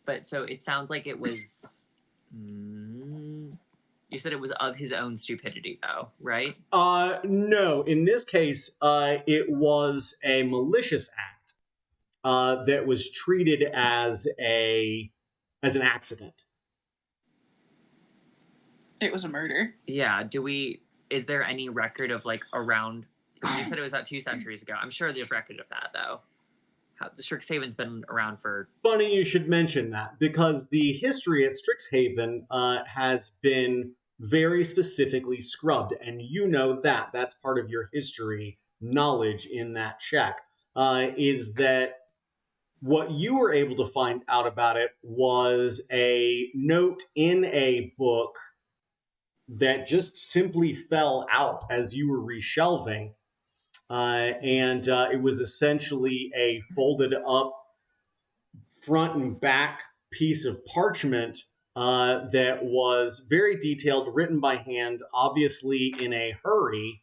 But so it sounds like it was. You said it was of his own stupidity, though, right? No. In this case, it was a malicious act that was treated as an accident. It was a murder. Yeah. Is there any record of like around? You said it was about 2 centuries ago. I'm sure there's record of that, though. The Strixhaven's been around for. Funny you should mention that, because the history at Strixhaven has been very specifically scrubbed, and you know that. That's part of your history knowledge in that check, is that what you were able to find out about it was a note in a book that just simply fell out as you were reshelving. And it was essentially a folded up front and back piece of parchment that was very detailed, written by hand, obviously in a hurry.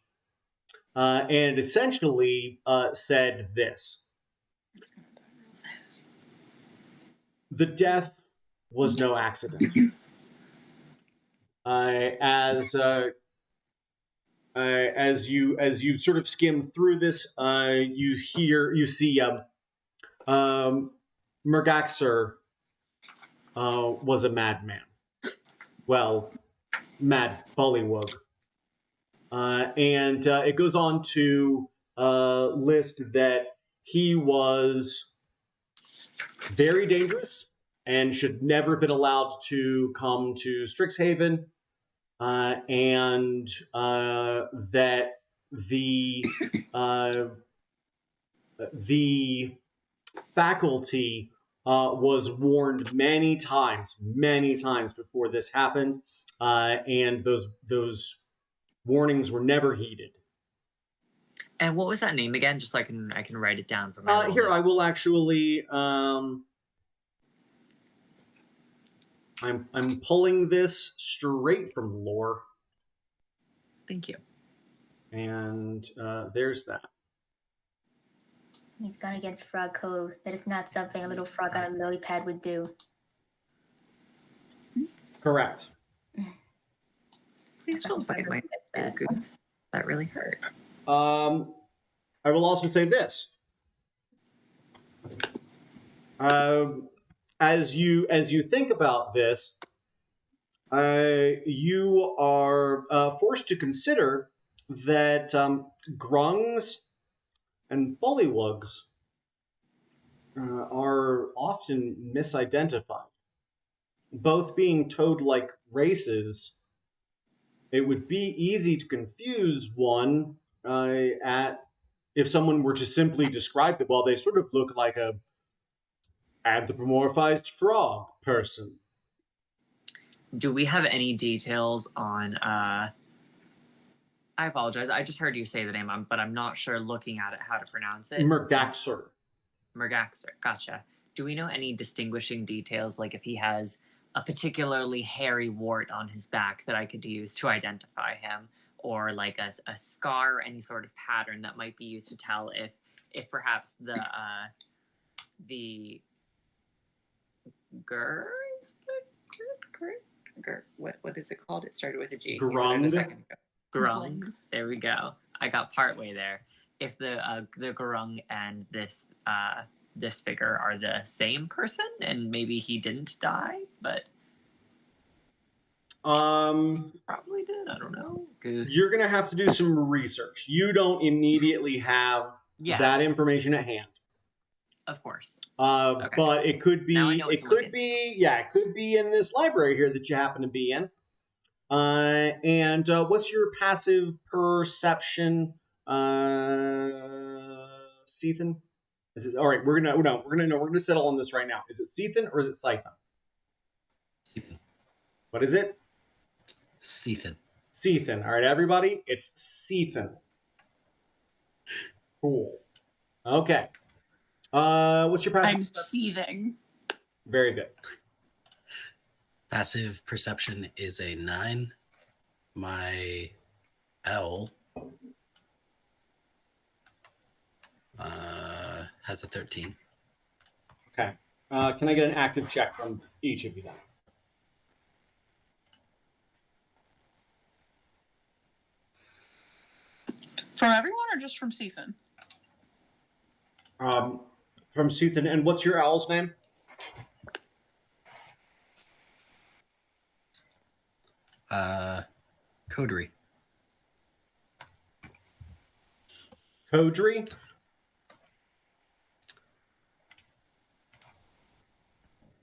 And it essentially said this: the death was no accident. As you sort of skim through this, you see Mergaxer was a madman. Well, mad bullywug. And it goes on to list that he was very dangerous and should never have been allowed to come to Strixhaven, and that the faculty was warned many times before this happened, and those warnings were never heeded. And what was that name again? Just so I can write it down for my Here, I will actually. I'm pulling this straight from the lore. Thank you. And there's that. He's gone against frog code. That is not something a little frog on a lily pad would do. Correct. Please don't bite my goose. That really hurt. I will also say this. As you think about this, you are forced to consider that grungs and bullywugs are often misidentified. Both being toad-like races, it would be easy to confuse one if someone were to simply describe them. Well, they sort of look like a anthropomorphized frog person. Do we have any details on I apologize. I just heard you say the name, but I'm not sure looking at it how to pronounce it. Mergaxer. Mergaxer, gotcha. Do we know any distinguishing details, like if he has a particularly hairy wart on his back that I could use to identify him, or like a scar or any sort of pattern that might be used to tell if perhaps the what is it called? It started with a G. Grung. Grung. There we go. I got partway there. If the Grung and this figure are the same person, and maybe he didn't die, but probably did. I don't know. Goose. You're gonna have to do some research. You don't immediately have that information at hand. Of course. Okay. But it could be. It could be in this library here that you happen to be in. And what's your passive perception, Sethan? Is it all right? We're gonna settle on this right now. Is it Sethan or is it Scython? Sethan. What is it? Sethan. Sethan. All right, everybody. It's Sethan. Cool. Okay. What's your passive? I'm seething. Very good. Passive perception is a 9. My owl has a 13. Okay. Can I get an active check from each of you then? From everyone or just from Sethan? From Sethan. And what's your owl's name? Coterie. Coterie?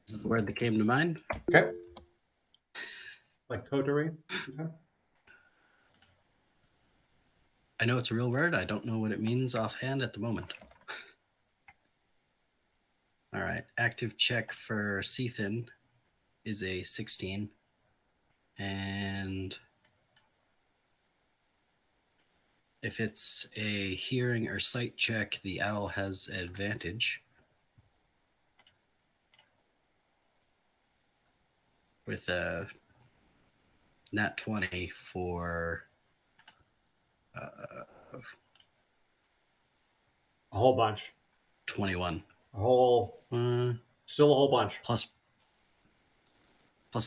This is the word that came to mind. Okay. Like coterie? Okay. I know it's a real word. I don't know what it means offhand at the moment. All right. Active check for Sethan is a 16. And If it's a hearing or sight check, the owl has advantage. With a nat 20 for A whole bunch. 21. Still a whole bunch. Plus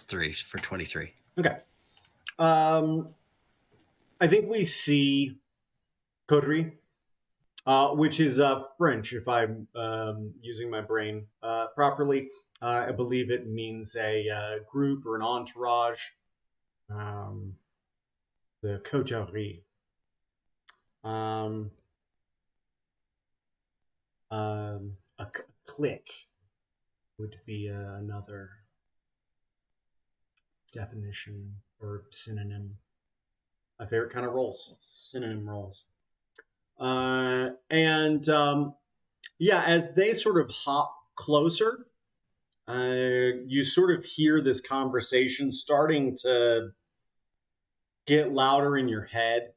3 for 23. Okay. I think we see coterie, which is French, if I'm using my brain properly. I believe it means a group or an entourage. The coterie. A clique would be another definition or synonym. My favorite kind of roles, synonym roles. Yeah, as they sort of hop closer, you sort of hear this conversation starting to get louder in your head.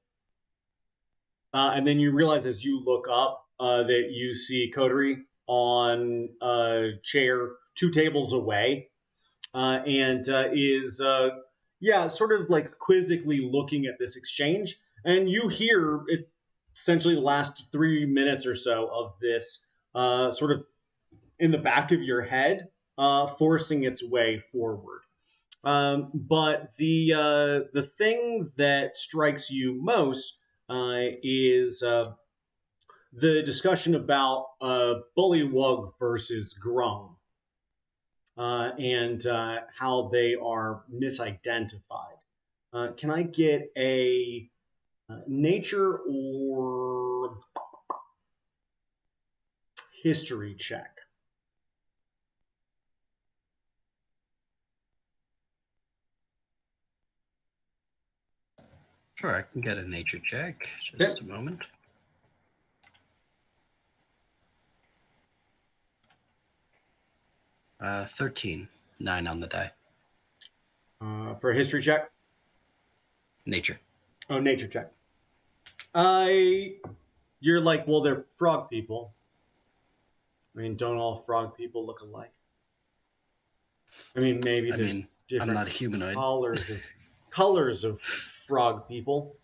And then you realize as you look up that you see Coterie on a chair 2 tables away and is, sort of like quizzically looking at this exchange. And you hear essentially the last 3 minutes or so of this sort of in the back of your head, forcing its way forward. But the thing that strikes you most is the discussion about bullywug versus grung and how they are misidentified. Can I get a nature or history check? Sure, I can get a nature check. Just a moment. Uh, 13. 9 on the die. For a history check? Nature. Oh, nature check. You're like, well, they're frog people. I mean, don't all frog people look alike? I mean, maybe there's different I'm not a humanoid. colors of frog people.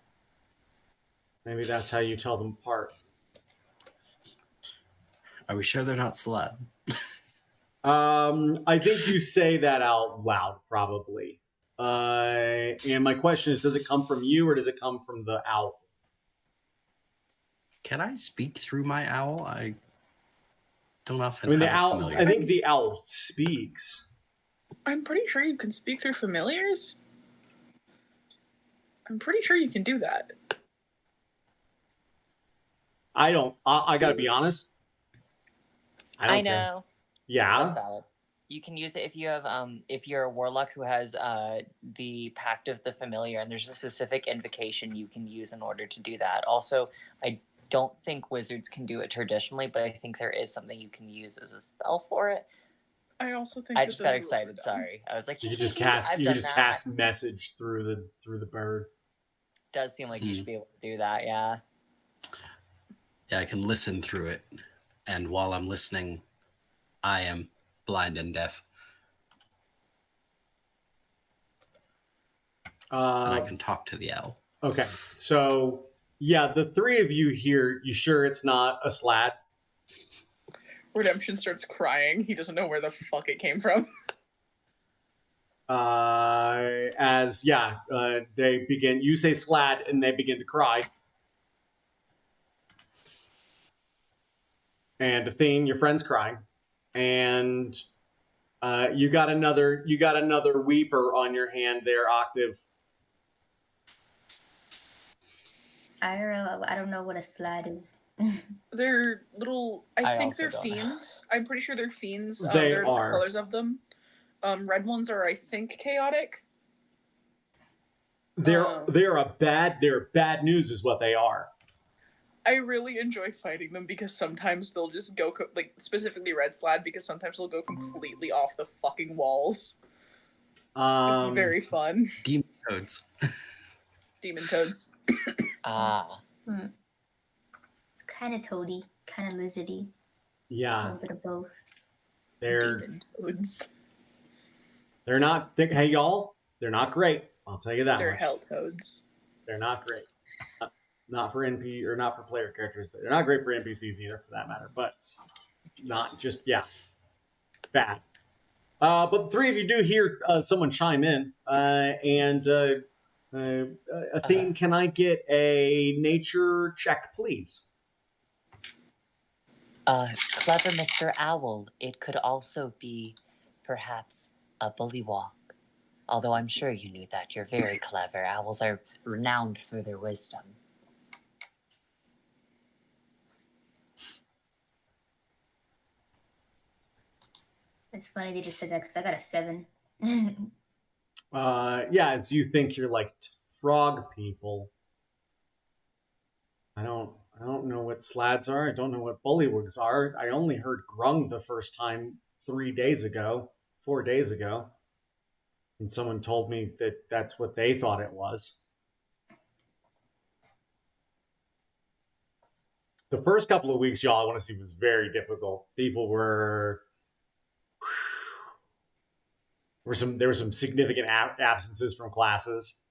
Maybe that's how you tell them apart. Are we sure they're not slab? I think you say that out loud, probably. And my question is, does it come from you or does it come from the owl? Can I speak through my owl? I don't often. I mean, the owl. I think the owl speaks. I'm pretty sure you can speak through familiars. I'm pretty sure you can do that. I don't. I gotta be honest. I know. Yeah. That's valid. You can use it if you have if you're a warlock who has the Pact of the Familiar, and there's a specific invocation you can use in order to do that. Also, I don't think wizards can do it traditionally, but I think there is something you can use as a spell for it. I also think I just got excited. Sorry, I was like, you could just cast. You could just cast message through the bird. Does seem like you should be able to do that. Yeah. Yeah, I can listen through it, and while I'm listening, I am blind and deaf. And I can talk to the owl. Okay, so yeah, the 3 of you here. You sure it's not a slat? Redemption starts crying. He doesn't know where the fuck it came from. They begin. You say slat, and they begin to cry. And Athene, your friend's crying, and you got another weeper on your hand there, Octave. I don't know what a slat is. They're little. I think they're fiends. I'm pretty sure they're fiends. They there are. The colors of them. Red ones are, I think, chaotic. They're bad news, is what they are. I really enjoy fighting them because sometimes they'll just go specifically red slad because sometimes they'll go completely off the fucking walls. It's very fun. Demon toads. Demon toads. Ah. It's kind of toady, kind of lizardy. A Yeah, little bit of both. they're Demon toads. they're not. Hey, y'all, they're not great. I'll tell you that They're much. hell toads. They're not great. Not for NP or not for player characters. They're not great for NPCs either, for that matter. But not just bad. But the three of you do hear someone chime in, and Athene, can I get a nature check, please? Clever Mr. Owl. It could also be, perhaps, a bullywog. Although I'm sure you knew that. You're very clever. Owls are renowned for their wisdom. It's funny they just said that because I got a 7. As you think you're like frog people. I don't know what slads are. I don't know what bullywogs are. I only heard grung the first time 4 days ago, and someone told me that that's what they thought it was. The first couple of weeks, y'all, I want to see, was very difficult. People were there were some significant absences from classes.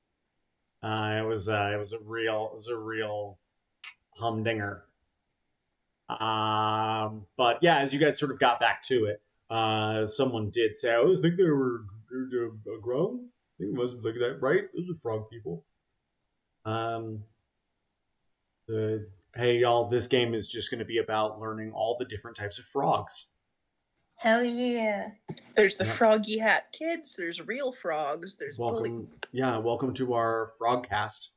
It was a real humdinger. But yeah, as you guys sort of got back to it, someone did say, "I think they were grown. I think it must be like that, right? Those are frog people." Hey y'all, this game is just going to be about learning all the different types of frogs. Hell yeah! There's the froggy hat kids. There's real frogs. There's welcome to our frogcast.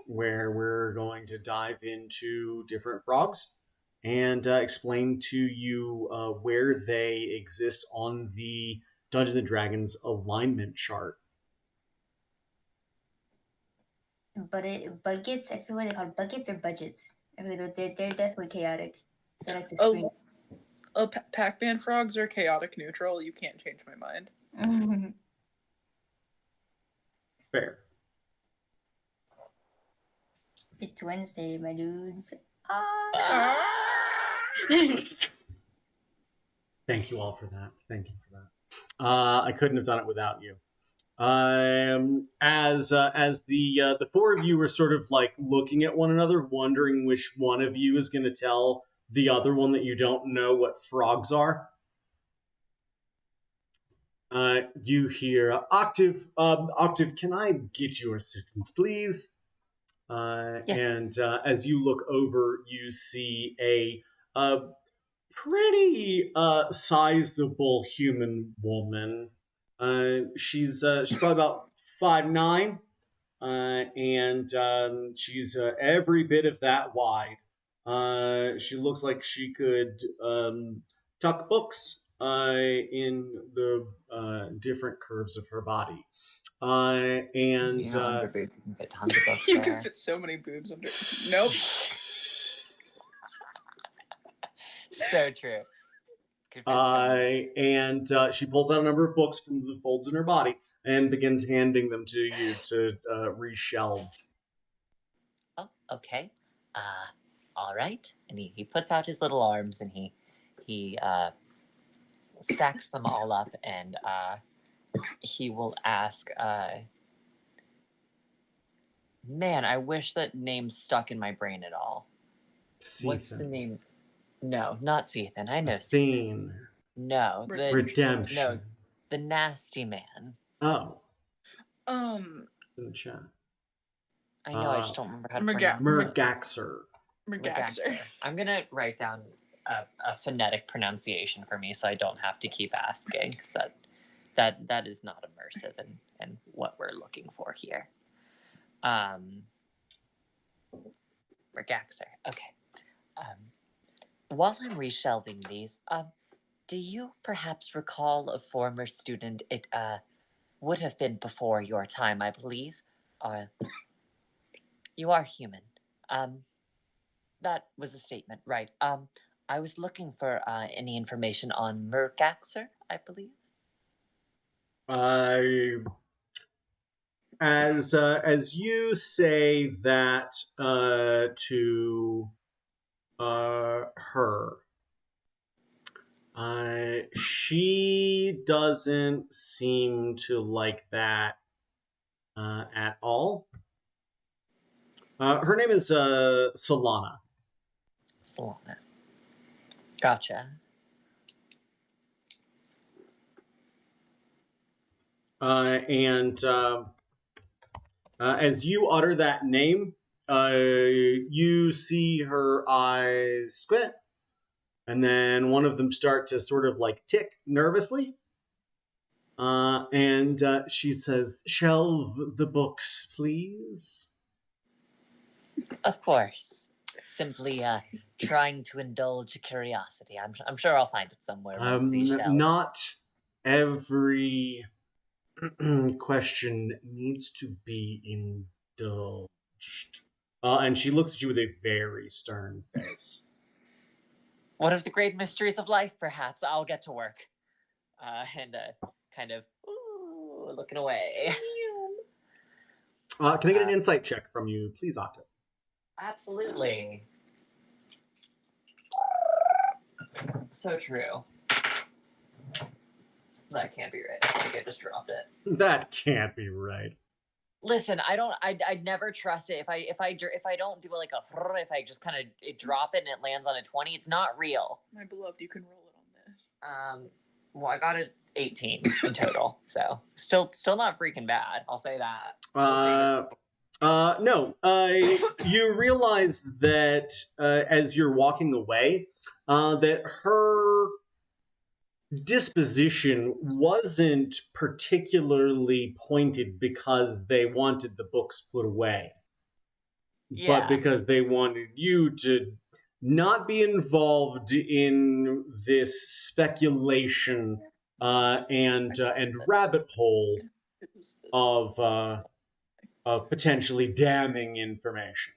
Where we're going to dive into different frogs and explain to you where they exist on the Dungeons and Dragons alignment chart. Budgets, I feel like they're called buckets or budgets. I mean, they're definitely chaotic. They like to scream. Pac-Man frogs are chaotic neutral. You can't change my mind. Fair. It's Wednesday, my dudes. Thank you all for that. Thank you for that. I couldn't have done it without you. As the four of you are sort of like looking at one another, wondering which one of you is going to tell the other one that you don't know what frogs are. You hear Octave. Octave, can I get your assistance, please? Yes. And as you look over, you see a pretty sizable human woman. She's probably about 5'9", and she's every bit of that wide. She looks like she could tuck books in the different curves of her body. And you know, under boots, you can fit tons of books you there. can fit so many boobs under. Nope. So true. And she pulls out a number of books from the folds in her body and begins handing them to you to reshelve. Oh, okay. All right. And he puts out his little arms and he stacks them all up, and he will ask, man, I wish that name stuck in my brain at all. Sethan. What's the name? No, not Sethan. I know Athene. No, the Redemption. No, the nasty man. Oh. In the chat. I know. I just don't remember how to pronounce it. Mergaxer. I'm gonna write down a phonetic pronunciation for me, so I don't have to keep asking, because that is not immersive in what we're looking for here. Mergaxer. Okay. While I'm reshelving these, do you perhaps recall a former student? It would have been before your time, I believe. You are human. That was a statement, right? I was looking for any information on Mergaxer, I believe. as you say that to her, she doesn't seem to like that at all. Her name is Solana. Solana. Gotcha. And as you utter that name, you see her eyes squint, and then one of them start to sort of like tick nervously. And she says, "Shelve the books, please." Of course. Simply trying to indulge a curiosity. I'm sure I'll find it somewhere amongst these shelves. Not every question needs to be indulged. And she looks at you with a very stern face. One of the great mysteries of life, perhaps. I'll get to work. And kind of looking away. Can I get an insight check from you, please, Octave? Absolutely. So true. That can't be right. I think I just dropped it. That can't be right. Listen, I'd never trust it. If I don't do like if I just kind of drop it and it lands on a 20, it's not real. My beloved, you can roll it on this. Well, I got an 18 in total, so still not freaking bad. I'll say that. No. You realize that as you're walking away, that her disposition wasn't particularly pointed because they wanted the books put away, but because they wanted you to not be involved in this speculation and rabbit hole of potentially damning information.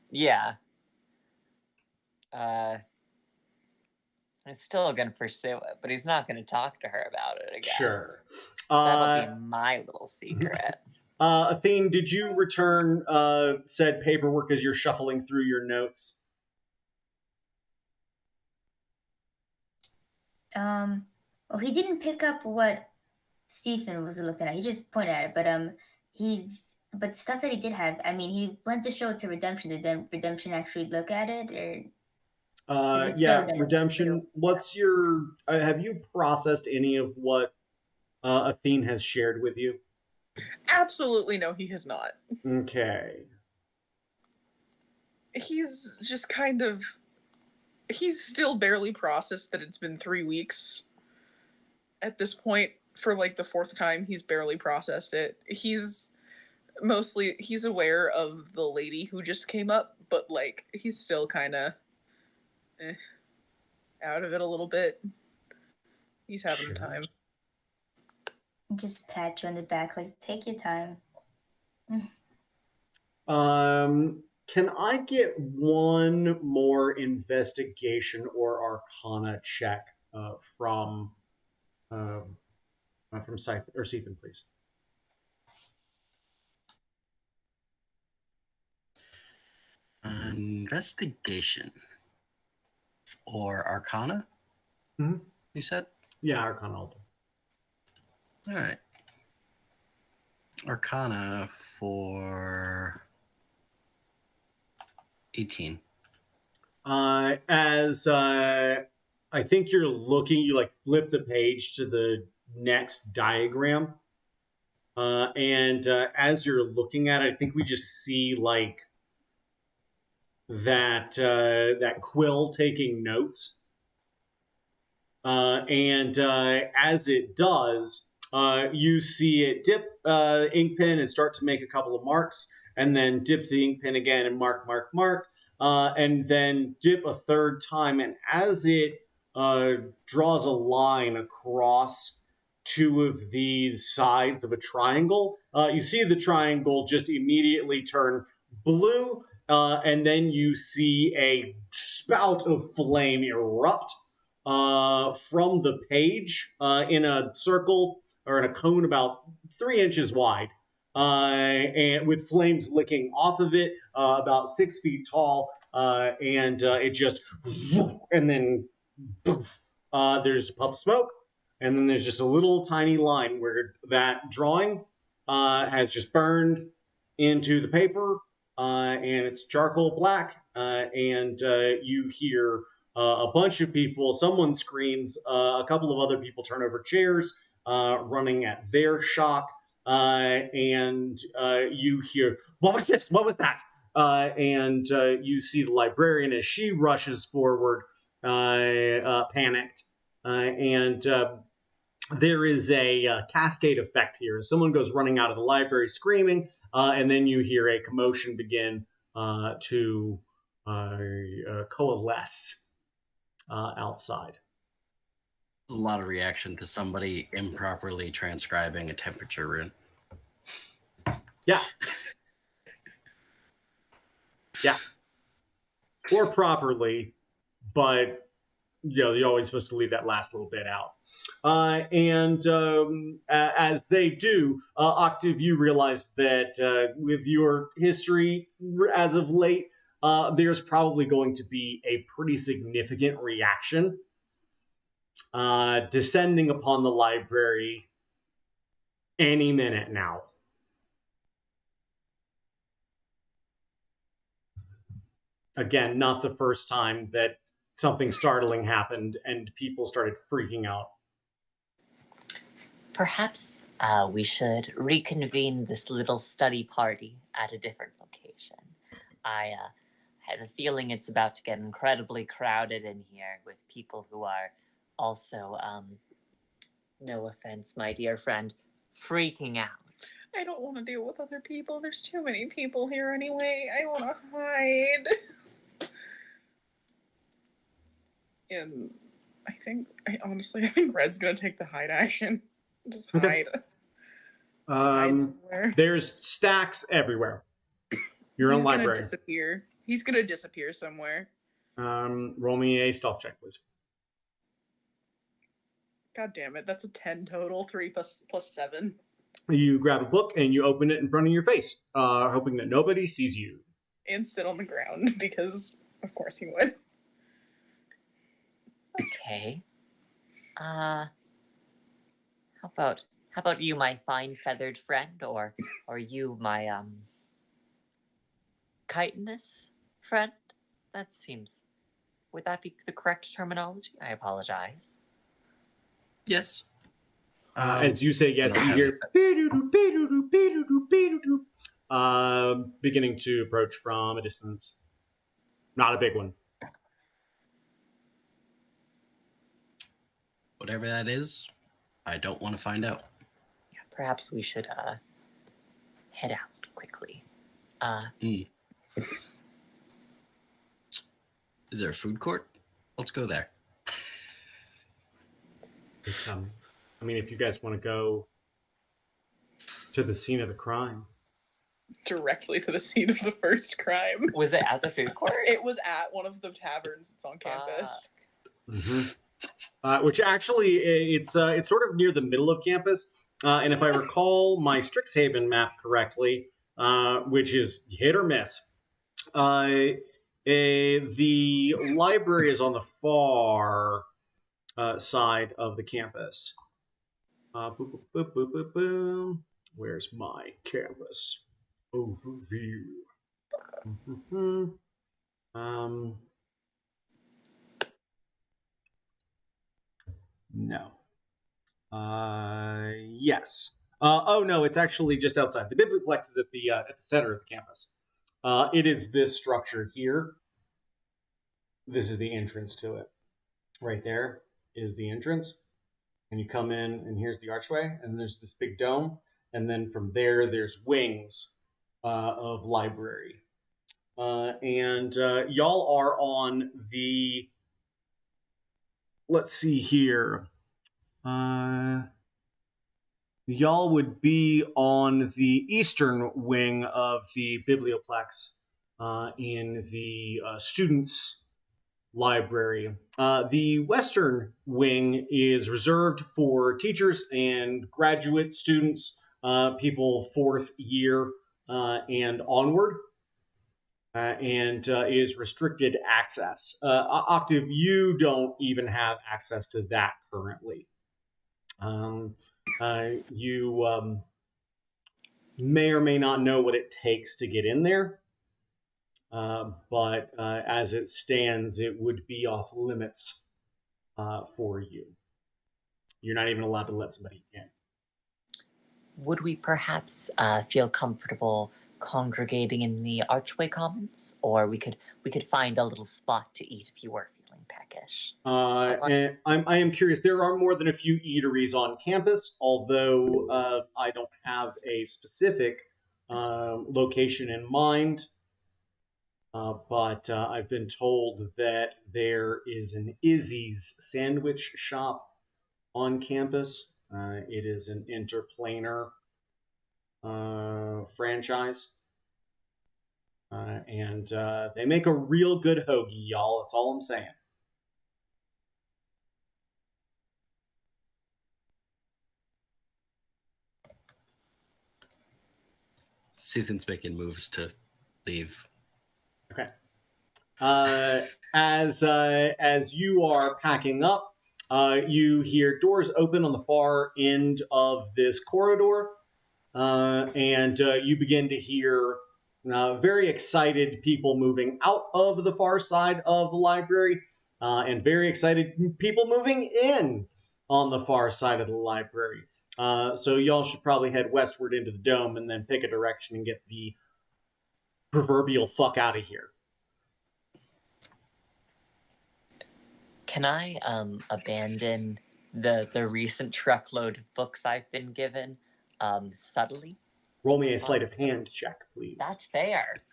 Yeah. He's still going to pursue it, but he's not going to talk to her about it again. Sure. That'll be my little secret. Athene, did you return said paperwork as you're shuffling through your notes? Well, he didn't pick up what Stephen was looking at. He just pointed at it, but stuff that he did have. I mean, he went to show it to Redemption. Did Redemption actually look at it, or? Redemption. What's your? Have you processed any of what Athene has shared with you? Absolutely no, he has not. Okay. He's just kind of... He's still barely processed that it's been 3 weeks. At this point, for like the 4th time, he's barely processed it. He's aware of the lady who just came up, but like he's still kind of out of it a little bit. He's having time. Just pat you on the back, like, take your time. Can I get one more investigation or Arcana check from Stephen, please? Investigation or Arcana? Mm-hmm. You said? Yeah, Arcana. All right. Arcana for 18. As I think you're looking, you like flip the page to the next diagram. And as you're looking at it, I think we just see like that Quill taking notes. And as it does, you see it dip ink pen and start to make a couple of marks, and then dip the ink pen again and mark, and then dip a third time. And as it draws a line across two of these sides of a triangle, you see the triangle just immediately turn blue, and then you see a spout of flame erupt from the page in a circle or in a cone about 3 inches wide, and with flames licking off of it, about 6 feet tall, and it just, and then poof, there's a puff of smoke, and then there's just a little tiny line where that drawing has just burned into the paper, and it's charcoal black, and you hear a bunch of people, someone screams, a couple of other people turn over chairs, running at their shop, and you hear, "What was this? What was that?" And you see the librarian as she rushes forward, panicked, and there is a cascade effect here. Someone goes running out of the library screaming, and then you hear a commotion begin to coalesce outside. A lot of reaction to somebody improperly transcribing a temperature rune. Yeah. Yeah. Or properly, but you're always supposed to leave that last little bit out. And as they do, Octave, you realize that with your history as of late, there's probably going to be a pretty significant reaction descending upon the library any minute now. Again, not the first time that something startling happened and people started freaking out. Perhaps we should reconvene this little study party at a different location. I have a feeling it's about to get incredibly crowded in here with people who are also, no offense, my dear friend, freaking out. I don't want to deal with other people. There's too many people here anyway. I want to hide. And I think Red's gonna take the hide action. Just hide. Okay. Hide somewhere. There's stacks everywhere. You're in library. Gonna disappear. He's gonna disappear somewhere. Roll me a stealth check, please. God damn it! That's a 10 total. 3 plus 7. You grab a book and you open it in front of your face, hoping that nobody sees you. And sit on the ground because, of course, he would. Okay. How about you, my fine feathered friend, or you, my chitinous friend? That seems. Would that be the correct terminology? I apologize. Yes. As you say yes, you hear beginning to approach from a distance. Not a big one. Whatever that is, I don't want to find out. Yeah, perhaps we should head out quickly. Is there a food court? Let's go there. It's I mean, if you guys want to go to the scene of the crime. Directly to the scene of the first crime. Was it at the food court? It was at one of the taverns that's on campus. Mm-hmm. Which actually, it's sort of near the middle of campus. And if I recall my Strixhaven map correctly, which is hit or miss, the library is on the far side of the campus. Boop, boop, boop, boop, boop, boom. Where's my campus overview? No. Yes. Oh no, it's actually just outside. The Biblioplex is at the center of the campus. It is this structure here. This is the entrance to it. Right there is the entrance. And you come in, and here's the archway, and there's this big dome. And then from there, there's wings of library. And y'all are on the... Let's see here. Y'all would be on the eastern wing of the Biblioplex in the students' library. The western wing is reserved for teachers and graduate students, people fourth year and onward, and is restricted access. Octave, you don't even have access to that currently. You may or may not know what it takes to get in there. But as it stands, it would be off limits for you. You're not even allowed to let somebody in. Would we perhaps feel comfortable congregating in the Archway Commons, or we could find a little spot to eat if you were feeling peckish? And I am curious. There are more than a few eateries on campus, although I don't have a specific location in mind. But I've been told that there is an Izzy's sandwich shop on campus. It is an interplanar franchise. And they make a real good hoagie, y'all. That's all I'm saying. Season's making moves to leave. Okay. As you are packing up, you hear doors open on the far end of this corridor, and you begin to hear very excited people moving out of the far side of the library, and very excited people moving in on the far side of the library. So y'all should probably head westward into the dome and then pick a direction and get the proverbial fuck out of here. Can I abandon the recent truckload of books I've been given subtly? Roll me a sleight of hand check, please. That's fair.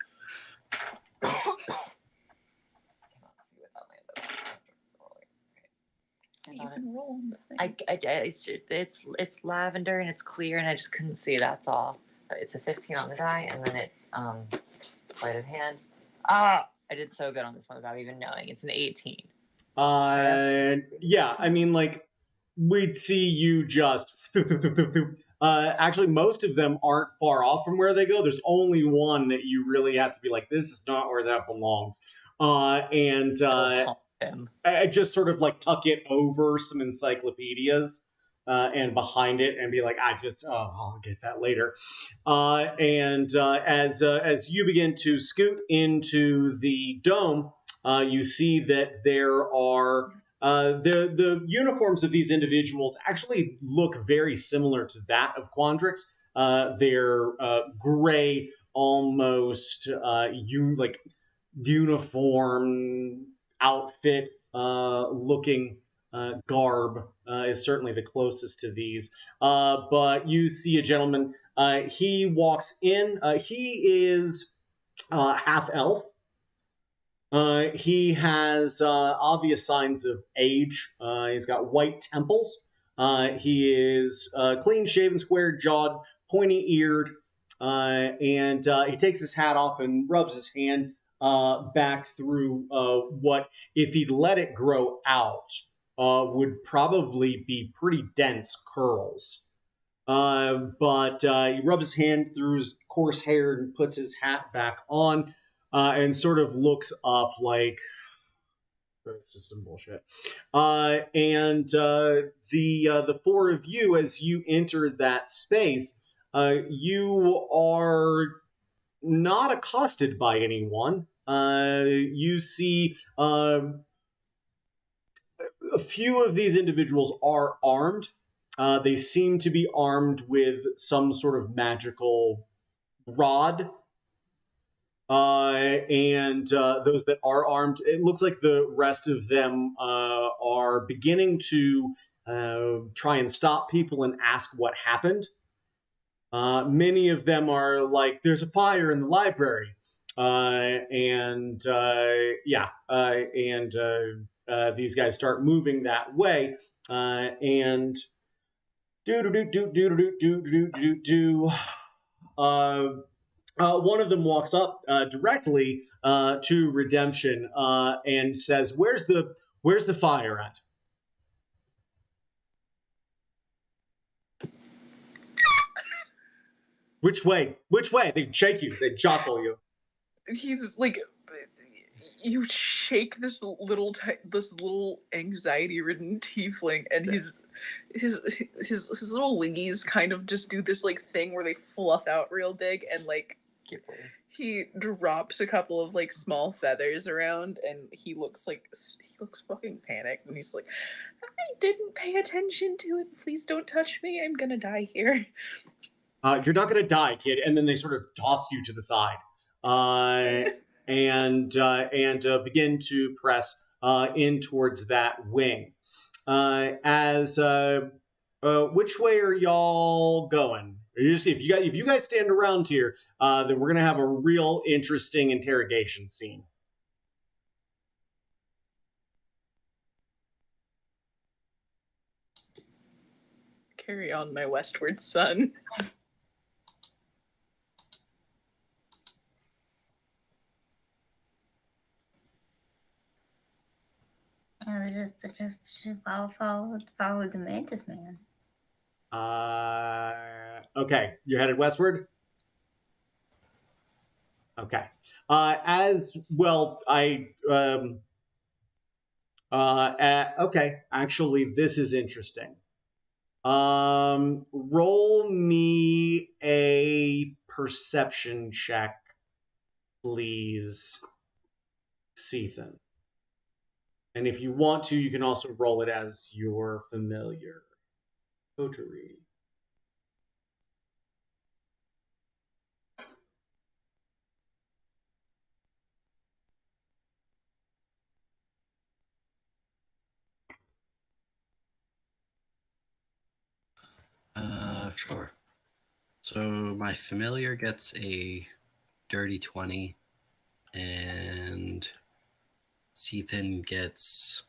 You can roll. It's lavender and it's clear and I just couldn't see. That's all. But it's a 15 on the die and then it's sleight of hand. I did so good on this one without even knowing. It's an 18. Yeah, I mean, like, we'd see you just. Actually, most of them aren't far off from where they go. There's only one that you really have to be like, this is not where that belongs. I just sort of like tuck it over some encyclopedias and behind it and be like, I'll get that later. As you begin to scoot into the dome, you see that there are the uniforms of these individuals actually look very similar to that of Quandrix. They're gray, almost uniform outfit looking garb is certainly the closest to these. But you see a gentleman. He walks in. He is half elf. He has obvious signs of age. He's got white temples. He is clean shaven, square jawed, pointy eared, and he takes his hat off and rubs his hand back through what, if he'd let it grow out, would probably be pretty dense curls. But he rubs his hand through his coarse hair and puts his hat back on. And sort of looks up like this is some bullshit. The four of you, as you enter that space, you are not accosted by anyone. You see a few of these individuals are armed. They seem to be armed with some sort of magical rod. Those that are armed, it looks like the rest of them are beginning to try and stop people and ask what happened. Many of them are like, there's a fire in the library. These guys start moving that way. one of them walks up directly to Redemption and says, "Where's the fire at?" Which way? Which way? They shake you. They jostle you. He's like, you shake this little anxiety-ridden tiefling, and his little wingies kind of just do this like thing where they fluff out real big, and like he drops a couple of like small feathers around, and he looks fucking panicked, and he's like, I didn't pay attention to it. Please don't touch me. I'm gonna die here. You're not going to die, kid. And then they sort of toss you to the side and begin to press in towards that wing. As which way are y'all going? If you guys stand around here, then we're going to have a real interesting interrogation scene. Carry on, my westward son. Just follow the mantis man. Okay, you're headed westward. Okay. As well, okay. Actually, this is interesting. Roll me a perception check, please, Sethan. And if you want to, you can also roll it as your familiar coterie. Sure. So my familiar gets a dirty 20, and Sethan gets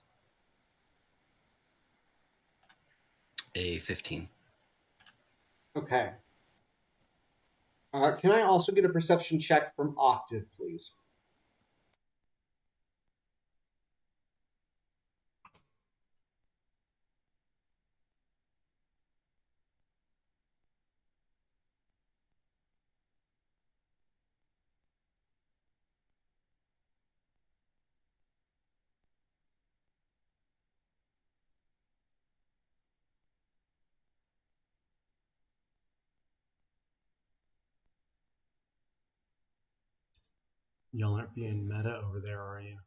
a 15. Okay. Can I also get a perception check from Octave, please? Y'all aren't being meta over there, are you?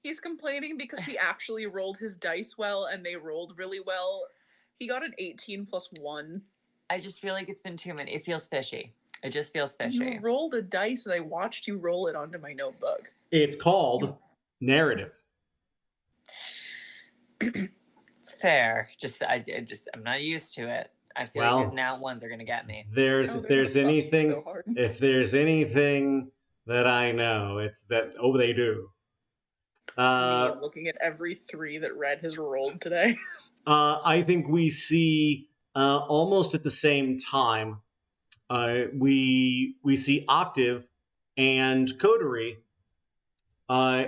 He's complaining because he actually rolled his dice well, and they rolled really well. He got an 18 plus 1. I just feel like it's been too many. It feels fishy. It just feels fishy. You rolled a dice, and I watched you roll it onto my notebook. It's called narrative. It's fair. I'm not used to it. I feel like these now ones are gonna get me. If there's anything that I know, it's that they do. Me looking at every 3 that Red has rolled today. I think we see almost at the same time. We see Octave and Coterie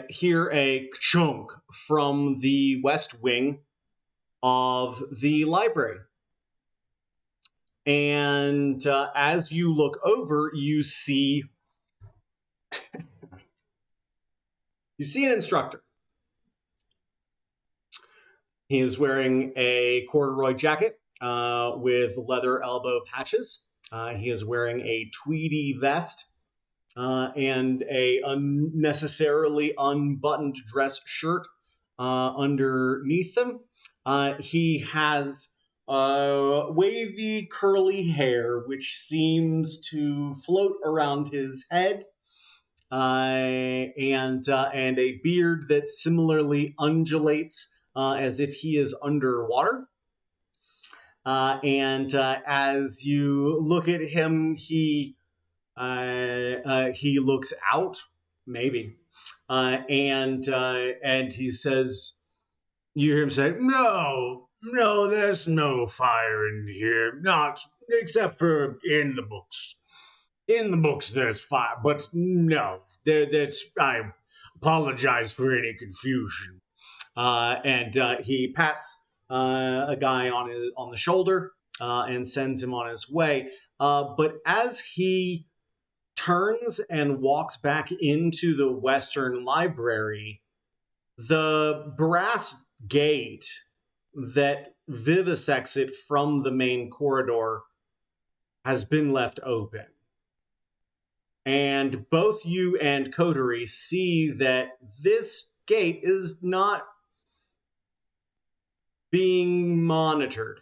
hear a chunk from the west wing of the library. And as you look over, you see an instructor. He is wearing a corduroy jacket with leather elbow patches. He is wearing a tweedy vest and a unnecessarily unbuttoned dress shirt underneath them. He has wavy curly hair, which seems to float around his head, and a beard that similarly undulates as if he is underwater. And as you look at him, he looks out, maybe, and he says, you hear him say, "No, there's no fire in here, not except for in the books." In the books, there's 5, but no, there's. I apologize for any confusion. And he pats a guy on the shoulder and sends him on his way. But as he turns and walks back into the Western Library, the brass gate that vivisects it from the main corridor has been left open. And both you and Coterie see that this gate is not being monitored.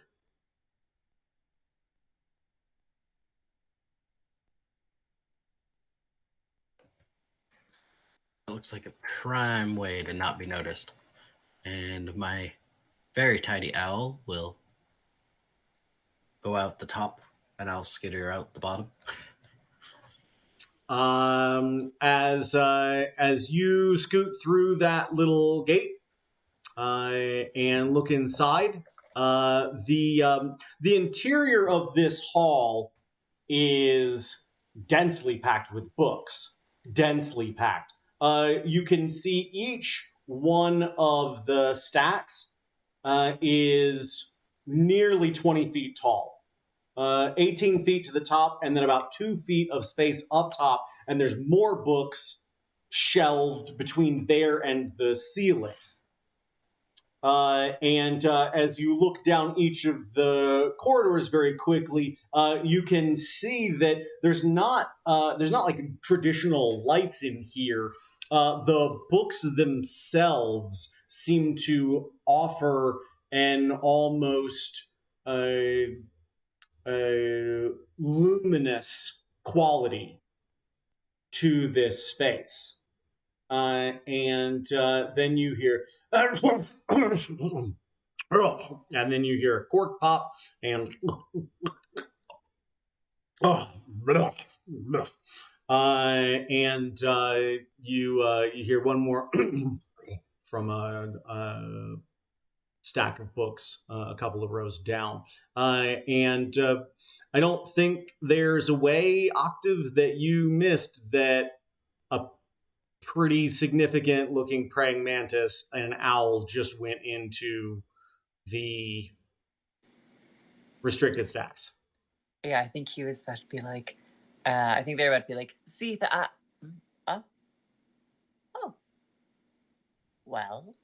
It looks like a prime way to not be noticed. And my very tiny owl will go out the top and I'll skitter out the bottom. As you scoot through that little gate and look inside, the interior of this hall is densely packed with books. Densely packed. You can see each one of the stacks is nearly 20 feet tall. 18 feet to the top, and then about 2 feet of space up top, and there's more books shelved between there and the ceiling. And as you look down each of the corridors very quickly, you can see that there's not like traditional lights in here. The books themselves seem to offer an almost luminous quality to this space. And then you hear, and then you hear a cork pop, and you hear one more from a stack of books a couple of rows down. And I don't think there's a way, Octave, that you missed that a pretty significant looking praying mantis and an owl just went into the restricted stacks. Yeah, I think he was about to be like, I think they were about to be like, see the, oh, well,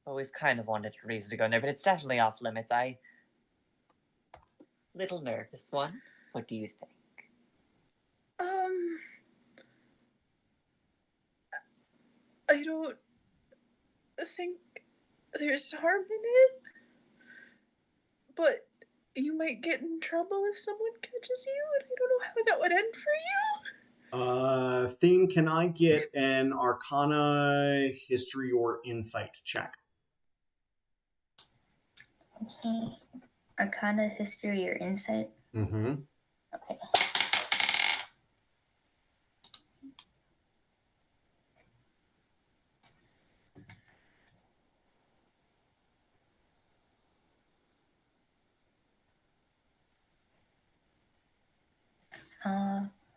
always kind of wanted a reason to go in there, but it's definitely off limits. Little nervous one. What do you think? I don't think there's harm in it, but you might get in trouble if someone catches you, and I don't know how that would end for you. Theme, can I get an Arcana, History, or Insight check? Okay. Arcana, History, or Insight? Mm-hmm. Okay.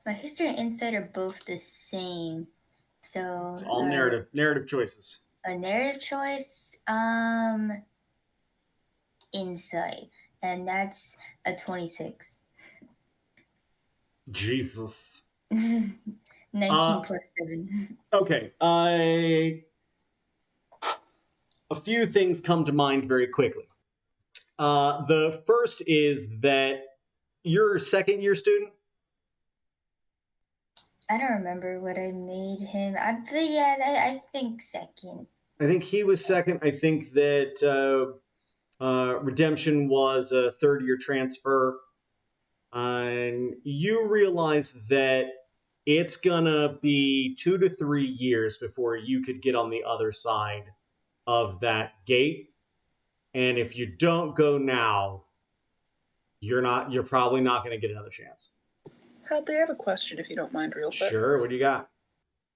My History and Insight are both the same. So it's all narrative choices. A narrative choice, Insight, and that's a 26. Jesus. 19 plus 7. Okay. A few things come to mind very quickly. The first is that you're a second year student. I don't remember what I made him. I think second. I think he was second. I think that Redemption was a third year transfer. And you realize that it's gonna be 2 to 3 years before you could get on the other side of that gate. And if you don't go now, you're probably not going to get another chance. Hadley, I have a question if you don't mind real quick. Sure, what do you got?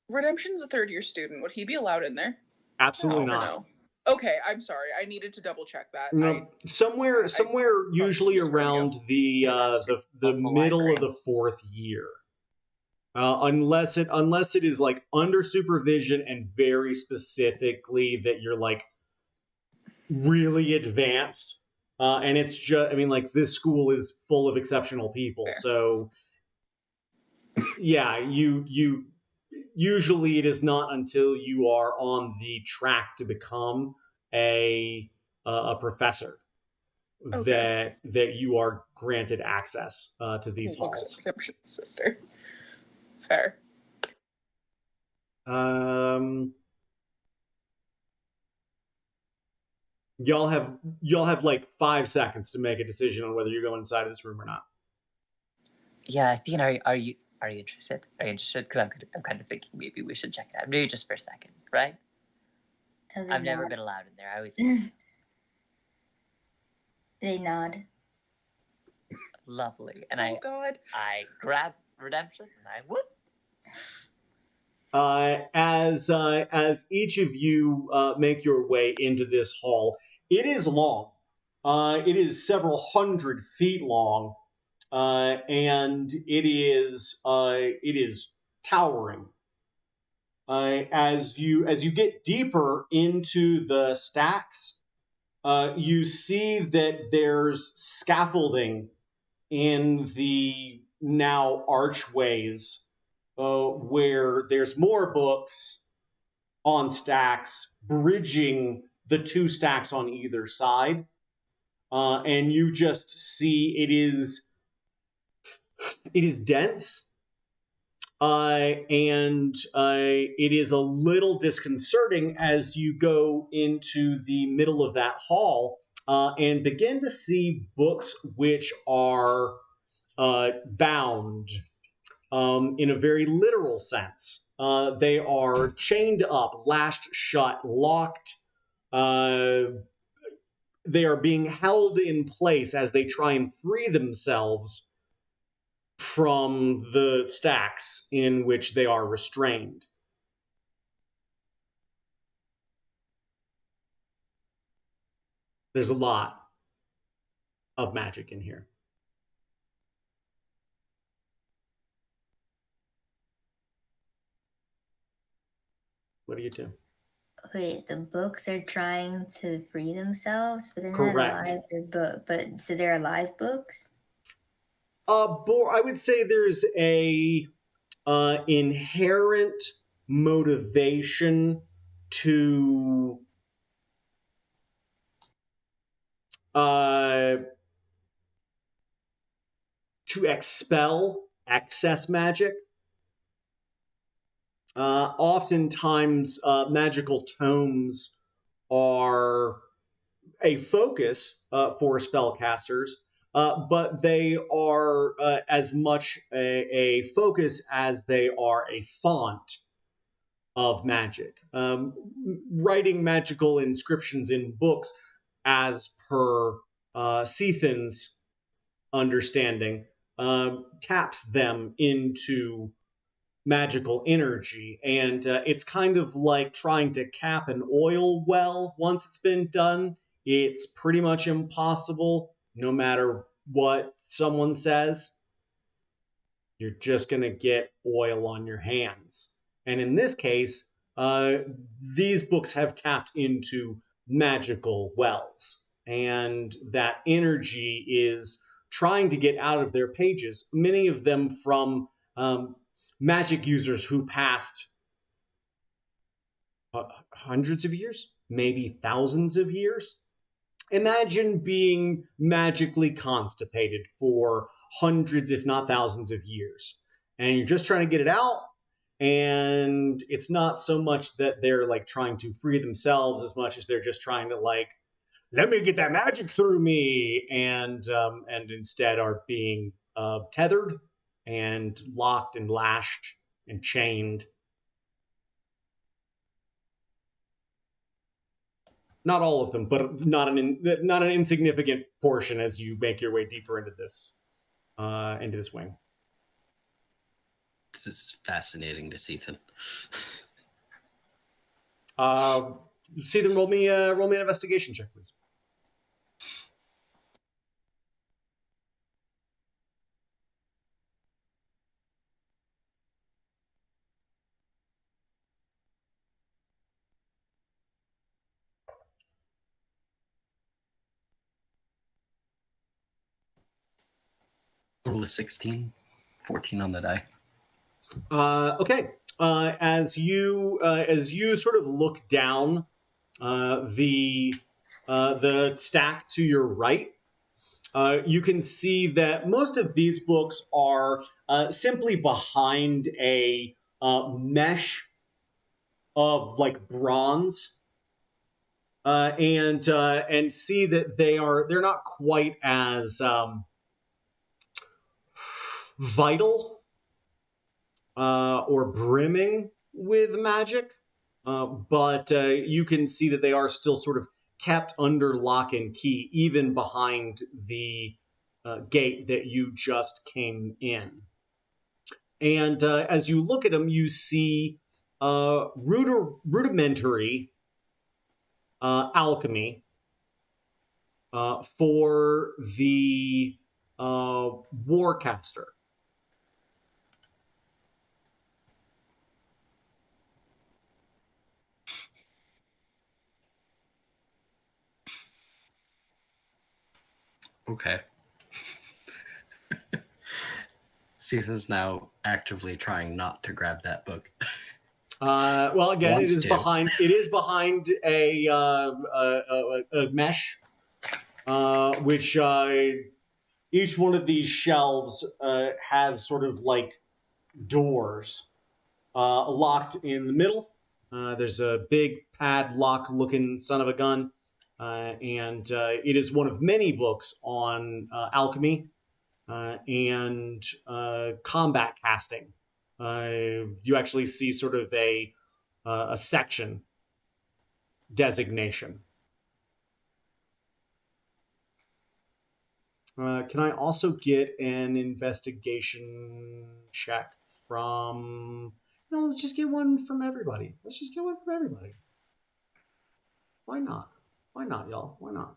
Redemption's a third year student. Would he be allowed in there? Absolutely not. No? Okay, I'm sorry. I needed to double check that. No, somewhere usually around the middle of the 4th year. Unless it is like under supervision and very specifically that you're like really advanced. And it's just, I mean, like this school is full of exceptional people. Fair. So yeah, you usually it is not until you are on the track to become a professor that you are granted access to these halls. Sister. Fair. Y'all have like 5 seconds to make a decision on whether you're going inside of this room or not. Yeah, Athena, are you interested? Are you interested? Because I'm kind of thinking maybe we should check it out. Maybe just for a second, right? I've never been allowed in there. I always They nod. Lovely. And oh God. I grab Redemption and I whoop. As each of you make your way into this hall, it is long. It is several hundred feet long, and it is towering. As you get deeper into the stacks, you see that there's scaffolding in the now archways, where there's more books on stacks, bridging the 2 stacks on either side. And you just see it is dense. And it is a little disconcerting as you go into the middle of that hall and begin to see books which are bound in a very literal sense. They are chained up, lashed shut, locked. They are being held in place as they try and free themselves from the stacks in which they are restrained. There's a lot of magic in here. What do you do? Wait, the books are trying to free themselves, but they're Correct. not alive. But so they're alive books. I would say there's a inherent motivation to expel excess magic. Oftentimes, magical tomes are a focus for spellcasters, but they are as much a focus as they are a font of magic. Writing magical inscriptions in books, as per Cethan's understanding, taps them into magical energy, and it's kind of like trying to cap an oil well once it's been done. It's pretty much impossible, no matter what someone says. You're just going to get oil on your hands. And in this case, these books have tapped into magical wells, and that energy is trying to get out of their pages, many of them from magic users who passed hundreds of years, maybe thousands of years. Imagine being magically constipated for hundreds, if not thousands of years, and you're just trying to get it out. And it's not so much that they're like trying to free themselves as much as they're just trying to like, let me get that magic through me, and instead are being tethered and locked and lashed and chained. Not all of them, but not an insignificant portion as you make your way deeper into this wing. This is fascinating to see them. see them, roll me an investigation check, please. Roll a 16, 14 on the die. Okay. As you sort of look down the stack to your right, you can see that most of these books are simply behind a mesh of like bronze, and see that they're not quite as vital or brimming with magic, but you can see that they are still sort of kept under lock and key, even behind the gate that you just came in. And as you look at them, you see rudimentary alchemy for the Warcaster. Okay. Sethan's now actively trying not to grab that book. Well, again, Wants it is to. behind. It is behind a mesh, which each one of these shelves has sort of like doors locked in the middle. There's a big padlock-looking son of a gun, and it is one of many books on alchemy and combat casting. You actually see sort of a section designation. Can I also get an investigation check from? No, let's just get one from everybody. Let's just get one from everybody. Why not? Why not, y'all? Why not?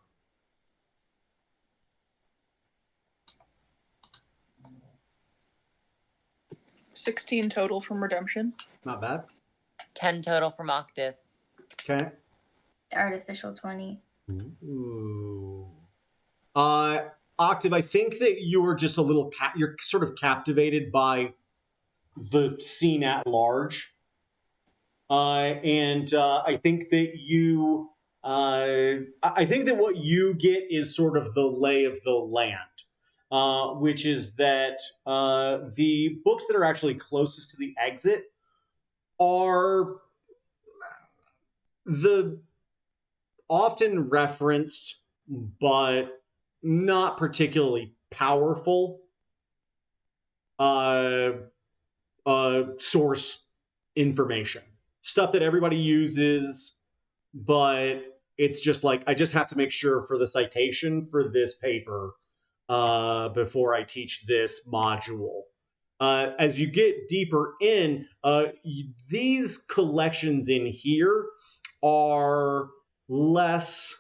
$16 total from Redemption. Not bad. 10 total from Octave. Okay. Artificial 20. Ooh. Octave, I think that you were just a little you're sort of captivated by the scene at large. And I think that you I think that what you get is sort of the lay of the land, which is that the books that are actually closest to the exit are the often referenced but not particularly powerful source information. Stuff that everybody uses, but it's just like, I just have to make sure for the citation for this paper before I teach this module. As you get deeper in, these collections in here are less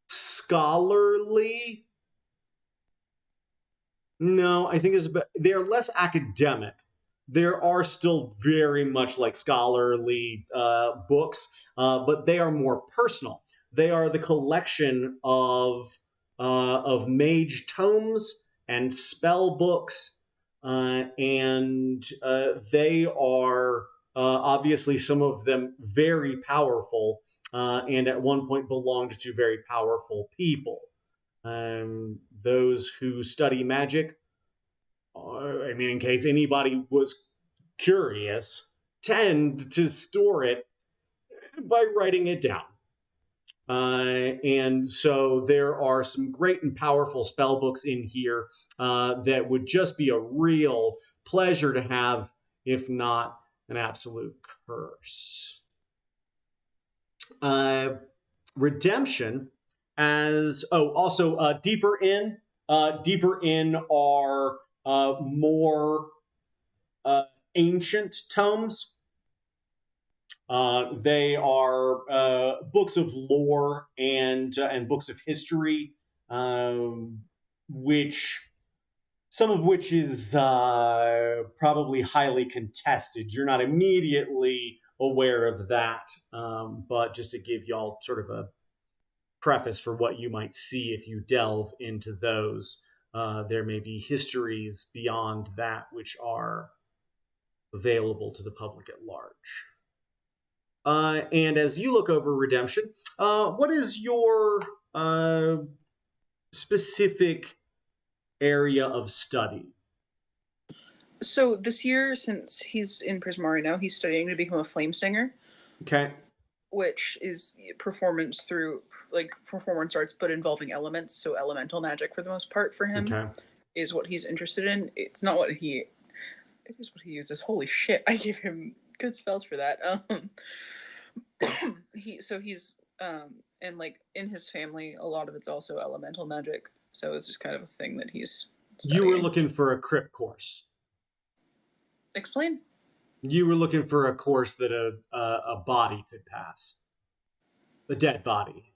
scholarly. No, I think they're less academic. There are still very much like scholarly books, but they are more personal. They are the collection of mage tomes and spell books, and they are obviously some of them very powerful, and at one point belonged to very powerful people. Those who study magic, I mean, in case anybody was curious, tend to store it by writing it down. And so there are some great and powerful spell books in here that would just be a real pleasure to have, if not an absolute curse. Redemption also deeper in are more ancient tomes. They are books of lore and books of history, which some of which is probably highly contested. You're not immediately aware of that, but just to give y'all sort of a preface for what you might see if you delve into those, there may be histories beyond that which are available to the public at large. And as you look over Redemption, what is your specific area of study? So this year, since he's in Prismari now, he's studying to become a flame singer. Okay. Which is performance through like performance arts, but involving elements. So elemental magic for the most part for him is what he's interested in. It's not what he. It is what he uses. Holy shit! I gave him good spells for that. He's and like in his family, a lot of it's also elemental magic. So it's just kind of a thing that he's studying. You were looking for a crypt course. Explain. You were looking for a course that a body could pass. A dead body.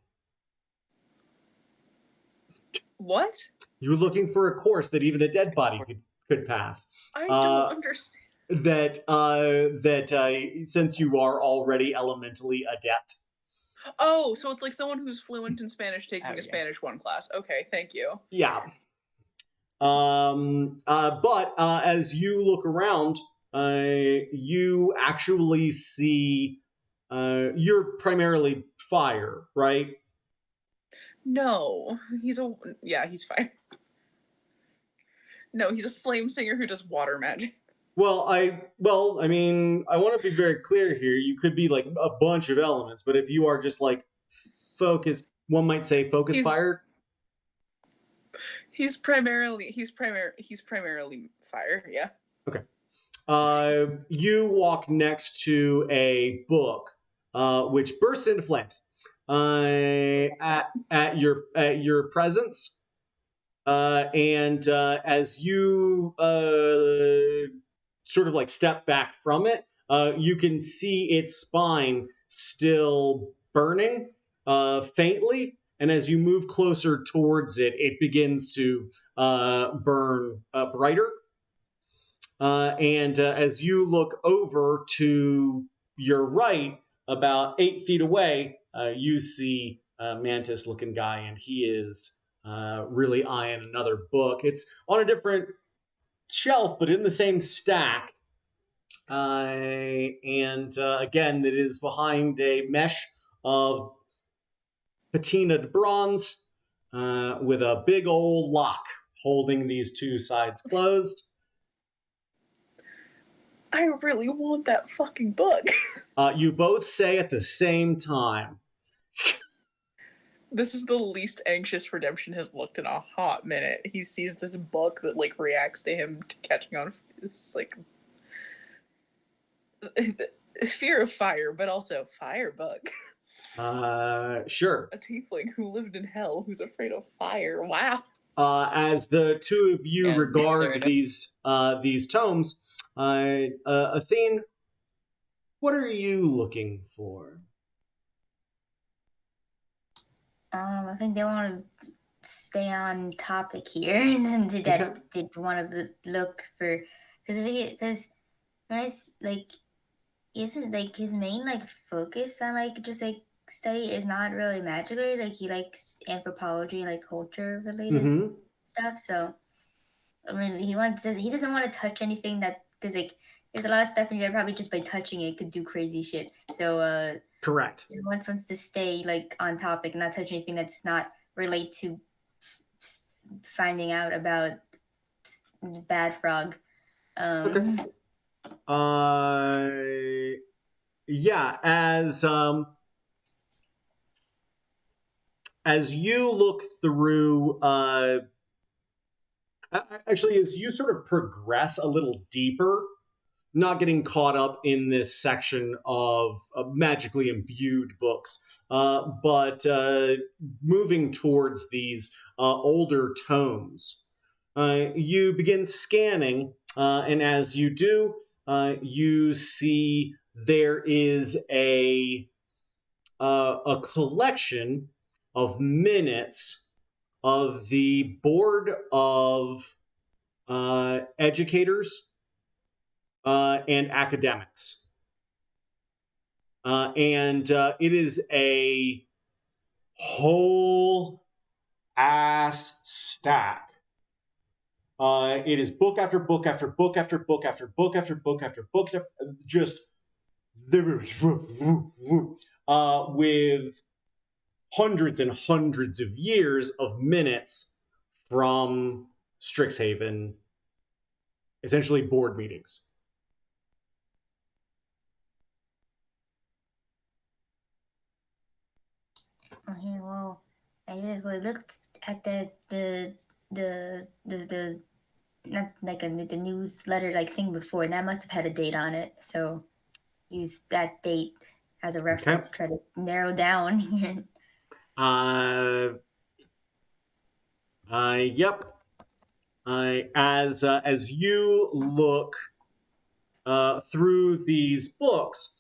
What? You were looking for a course that even a dead body could pass. I don't understand. That since you are already elementally adept. Oh, so it's like someone who's fluent in Spanish taking a Spanish 1 class. Okay, thank you. Yeah. But as you look around, you actually see you're primarily fire, right? No, he's fire. No, he's a flame singer who does water magic. Well, I mean, I want to be very clear here. You could be like a bunch of elements, but if you are just like focused, one might say focus fire. He's primarily fire, yeah. Okay. You walk next to a book, which bursts into flames at your presence, and as you sort of like step back from it, you can see its spine still burning faintly. And as you move closer towards it, it begins to burn brighter. And as you look over to your right, about 8 feet away, you see a mantis-looking guy, and he is really eyeing another book. It's on a different shelf, but in the same stack. And again, it is behind a mesh of patinaed bronze with a big old lock holding these two sides closed. I really want that fucking book. You both say at the same time. This is the least anxious Redemption has looked in a hot minute. He sees this book that like reacts to him catching on. It's like fear of fire, but also fire book. Sure. A tiefling who lived in hell, who's afraid of fire. Wow. As the two of you regard these tomes, Athene, what are you looking for? I think they want to stay on topic here, and then they want to look for because when it's like, isn't like his main like focus on like just like study is not really magic related. Like he likes anthropology, like culture related stuff. So I mean, he doesn't want to touch anything that because like there's a lot of stuff in here probably just by touching it could do crazy shit. So correct. He wants to stay like on topic and not touch anything that's not relate to finding out about Bad Frog. Okay. Yeah, as you look through actually as you sort of progress a little deeper, not getting caught up in this section of magically imbued books, but moving towards these older tomes, you begin scanning, and as you do, you see there is a collection of minutes of the board of educators and academics. And it is a whole ass stack. It is book after book after book after book after book after book after book, just with hundreds and hundreds of years of minutes from Strixhaven, essentially board meetings. Okay, well, I looked at the not like the newsletter like thing before, and that must have had a date on it. So use that date as a reference to try to narrow down. Yep. As you look through these books,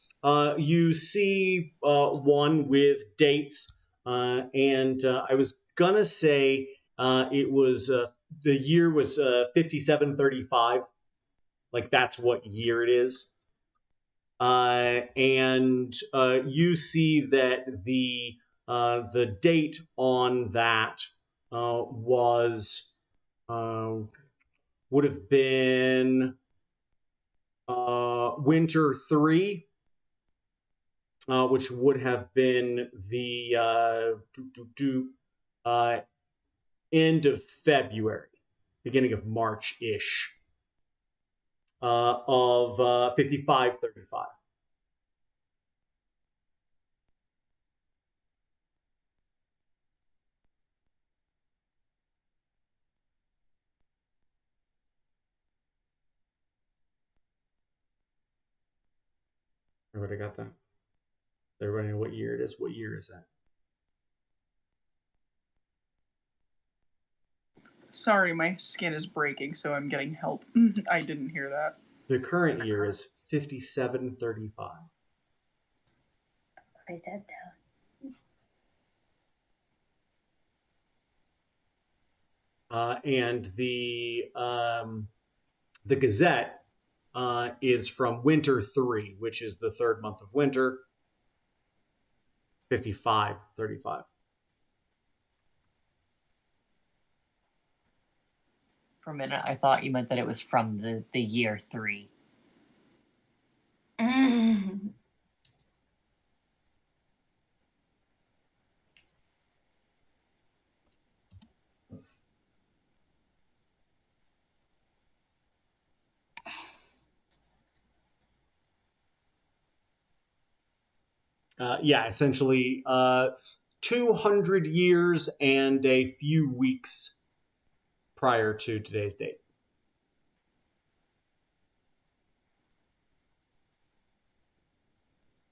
you see one with dates, and I was gonna say it was the year was 5735. Like that's what year it is. And you see that the date on that was would have been winter 3, which would have been the end of February, beginning of March-ish, of 5535. Everybody got that? Everybody know what year it is? What year is that? Sorry, my skin is breaking, so I'm getting help. I didn't hear that. The current year is 5735. Write that down. And the Gazette is from winter 3, which is the third month of winter. 5535. For a minute, I thought you meant that it was from the year 3. Yeah, essentially 200 years and a few weeks prior to today's date.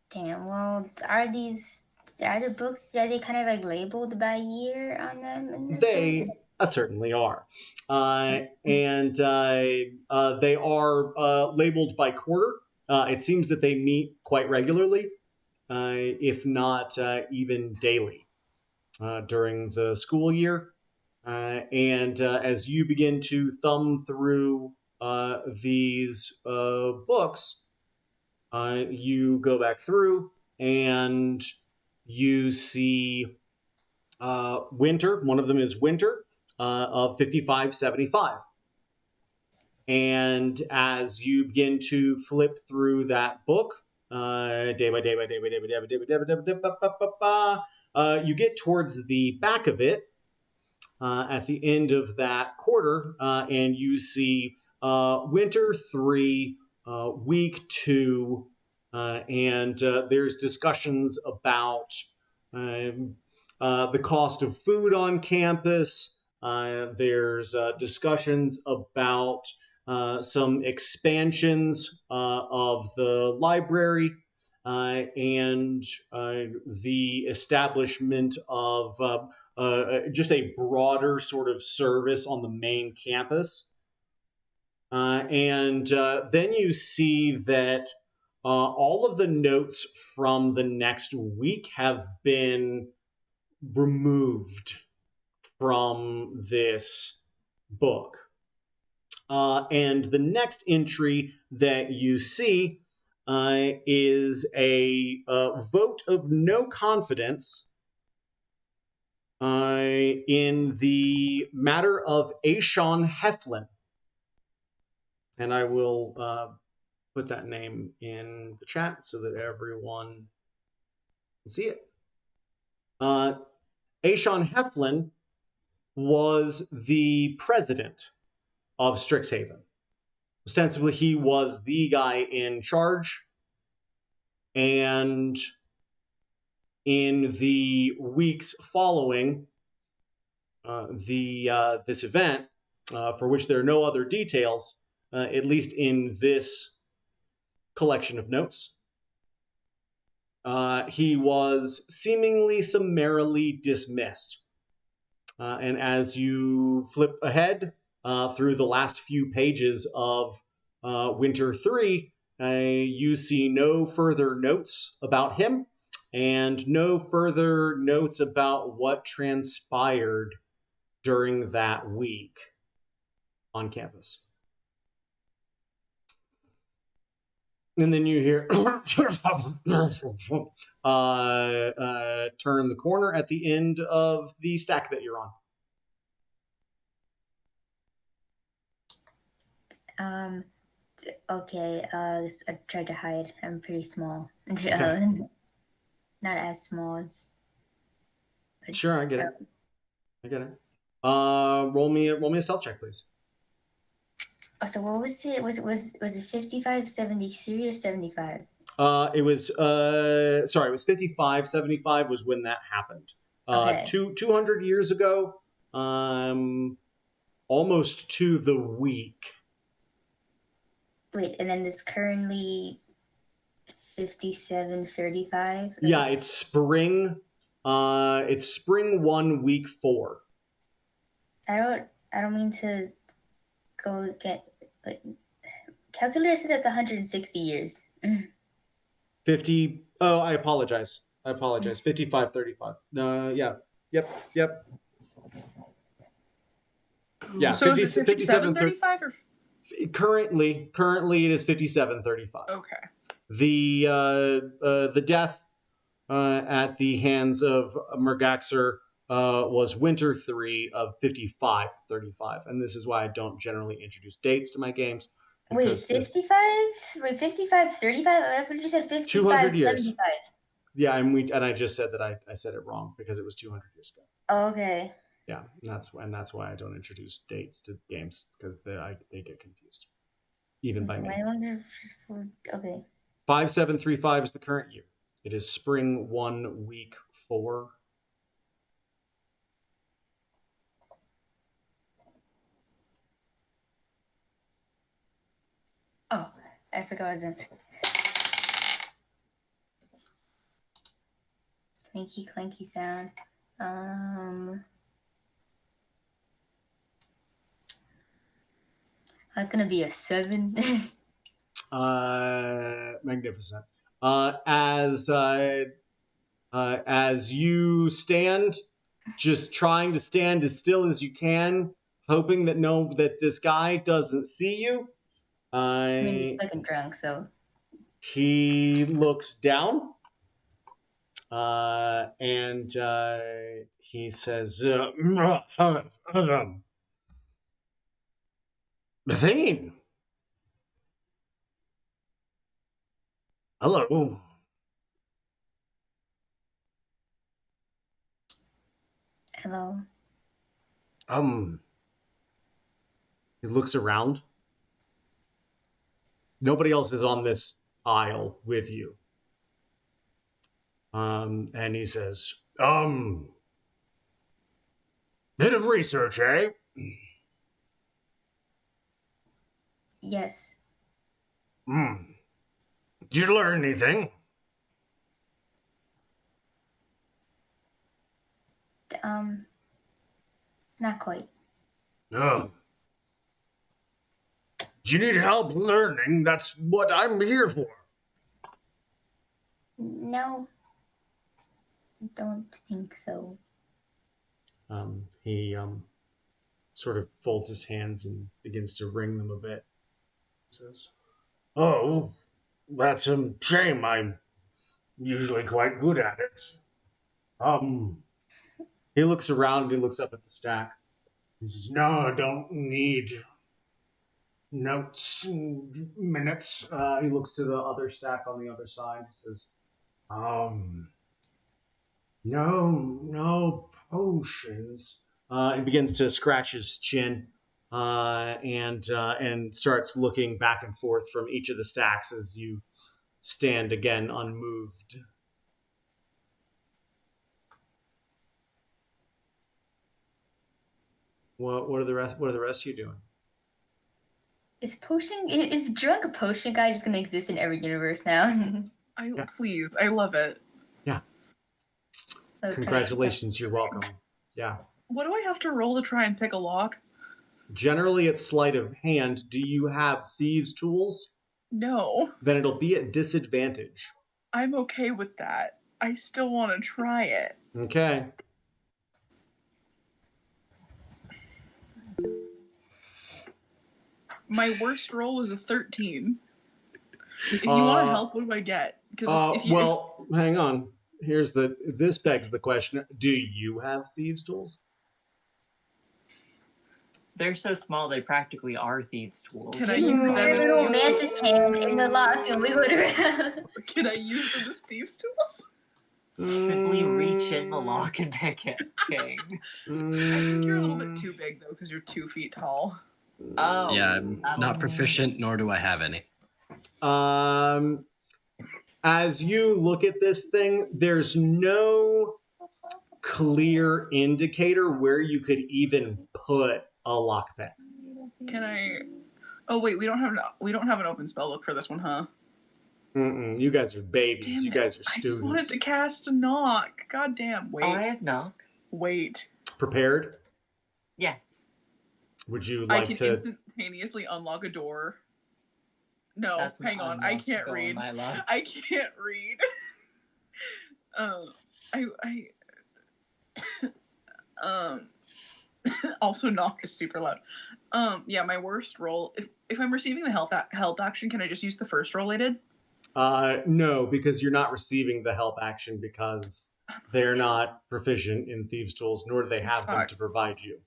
Damn. Well, are the books, are they kind of like labeled by year on them? In this They book? certainly are. And they are labeled by quarter. It seems that they meet quite regularly, if not even daily, during the school year. And as you begin to thumb through these books, you go back through and you see winter. One of them is winter of 5575. And as you begin to flip through that book, day by day by day by day by day by day by day by day by day, you get towards the back of it at the end of that quarter, and you see winter 3, week 2, and there's discussions about the cost of food on campus. There's discussions about some expansions of the library and the establishment of just a broader sort of service on the main campus. And then you see that all of the notes from the next week have been removed from this book. And the next entry that you see is a vote of no confidence in the matter of Aishon Heflin. And I will put that name in the chat so that everyone can see it. Aishon Heflin was the president of Strixhaven. Ostensibly, he was the guy in charge. And in the weeks following this event, for which there are no other details, at least in this collection of notes, he was seemingly summarily dismissed. And as you flip ahead through the last few pages of Winter 3, you see no further notes about him and no further notes about what transpired during that week on campus. And then you hear turn the corner at the end of the stack that you're on. Okay. I tried to hide. I'm pretty small. Okay. Not as small as. Sure, I get it. I get it. Roll me a stealth check, please. So what was it? Was it 55, 73, or 75? It was it was 55. 75 was when that happened. Okay. 200 years ago, almost to the week. Wait, and then it's currently 57:35. Yeah, it's spring. It's spring 1, week 4. I don't mean to go get. Calculator said that's 160 years. 50. Oh, I apologize. 55:35. No, yeah. Yep. Yeah. So 50, is it 57:35 or? Currently it is 57:35. Okay. The death at the hands of Mergaxer was Winter 3 of 55:35, and this is why I don't generally introduce dates to my games. Wait, 55? Wait, 55:35? I thought you said 55. 200 years. 75. Yeah, and I just said that I said it wrong because it was 200 years ago. Oh, okay. Yeah, and that's why I don't introduce dates to games, because they get confused, even by me. I wonder. Okay. 5735 is the current year. It is spring 1, week 4. Oh, I forgot what I was doing. Clanky sound. That's gonna be a 7. Magnificent. As you stand, just trying to stand as still as you can, hoping that this guy doesn't see you. I mean, he's fucking drunk, so. He looks down, and he says, Nathane. Hello. Hello. He looks around. Nobody else is on this aisle with you. And he says, bit of research, eh? Yes. Did you learn anything? Not quite. No. Do you need help learning? That's what I'm here for. No, don't think so. He sort of folds his hands and begins to wring them a bit. He says, "Oh, that's a shame. I'm usually quite good at it." He looks around and he looks up at the stack. He says, "No, I don't need notes, minutes." He looks to the other stack on the other side. He says, no potions." He begins to scratch his chin and starts looking back and forth from each of the stacks as you stand again unmoved. What are the rest? What are the rest of you doing? Is drunk a potion guy just gonna exist in every universe now? Please, I love it. Yeah. Okay. Congratulations, you're welcome. Yeah. What do I have to roll to try and pick a lock? Generally, it's sleight of hand. Do you have thieves' tools? No. Then it'll be at disadvantage. I'm okay with that. I still want to try it. Okay. My worst roll was a 13. If you want to help, what do I get? Hang on. This begs the question: do you have thieves' tools? They're so small, they practically are thieves' tools. Can I use them Your little mantis hand in the lock and wiggle it around. Can I use them as thieves' tools? Simply reach in the lock and pick it. King. I think you're a little bit too big, though, because you're 2 feet tall. Oh. Yeah, I'm not proficient, nor do I have any. As you look at this thing, there's no clear indicator where you could even put a lockpick. Can I? Oh wait, we don't have an open spell book for this one, huh? You guys are babies. You guys are students. I just wanted to cast a knock. God damn. Wait. Oh, I have knock. Wait. Prepared? Yes. Would you I like can to? instantaneously unlock a door. No, That's hang on. I can't read. I can't read. Also, knock is super loud. Yeah, my worst roll. If I'm receiving the health action, can I just use the first roll I did? No, because you're not receiving the help action because they're not proficient in thieves' tools, nor do they have them to provide you.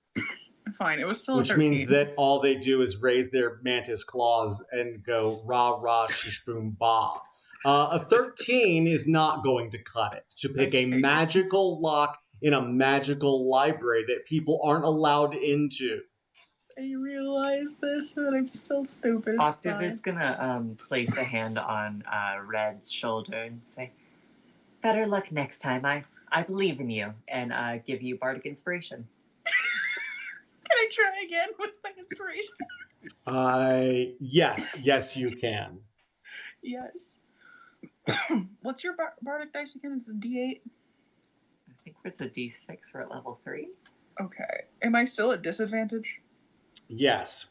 Fine, it was still Which a 13. means that all they do is raise their mantis claws and go rah rah shish boom ba. A 13 is not going to cut it. To pick a magical lock in a magical library that people aren't allowed into. I realize this, but I'm still stupid. Octave is gonna place a hand on Red's shoulder and say, "Better luck next time. I believe in you," and give you bardic inspiration. Can I try again with my inspiration? Yes, you can. Yes. What's your bardic dice again? Is it D8? I think it's a D6 for level 3. Okay. Am I still at disadvantage? Yes.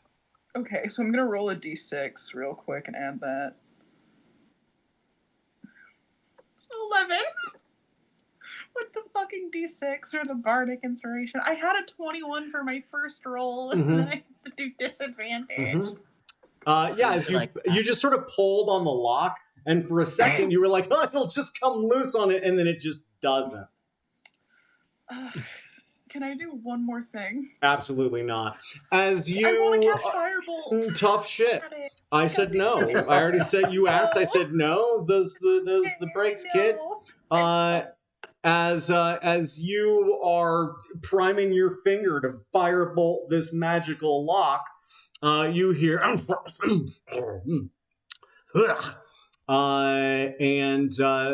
Okay, so I'm gonna roll a D6 real quick and add that. It's 11. With the fucking D6 or the bardic inspiration. I had a 21 for my first roll, and then I had to do disadvantage. As you just sort of pulled on the lock, and for a second you were like, "Oh, it'll just come loose on it," and then it just doesn't. Can I do one more thing? Absolutely not. As you, I want to cast Firebolt. Tough shit. I said no. I already said you asked. I said no. Those the breaks, kid. As you are priming your finger to firebolt this magical lock, you hear, and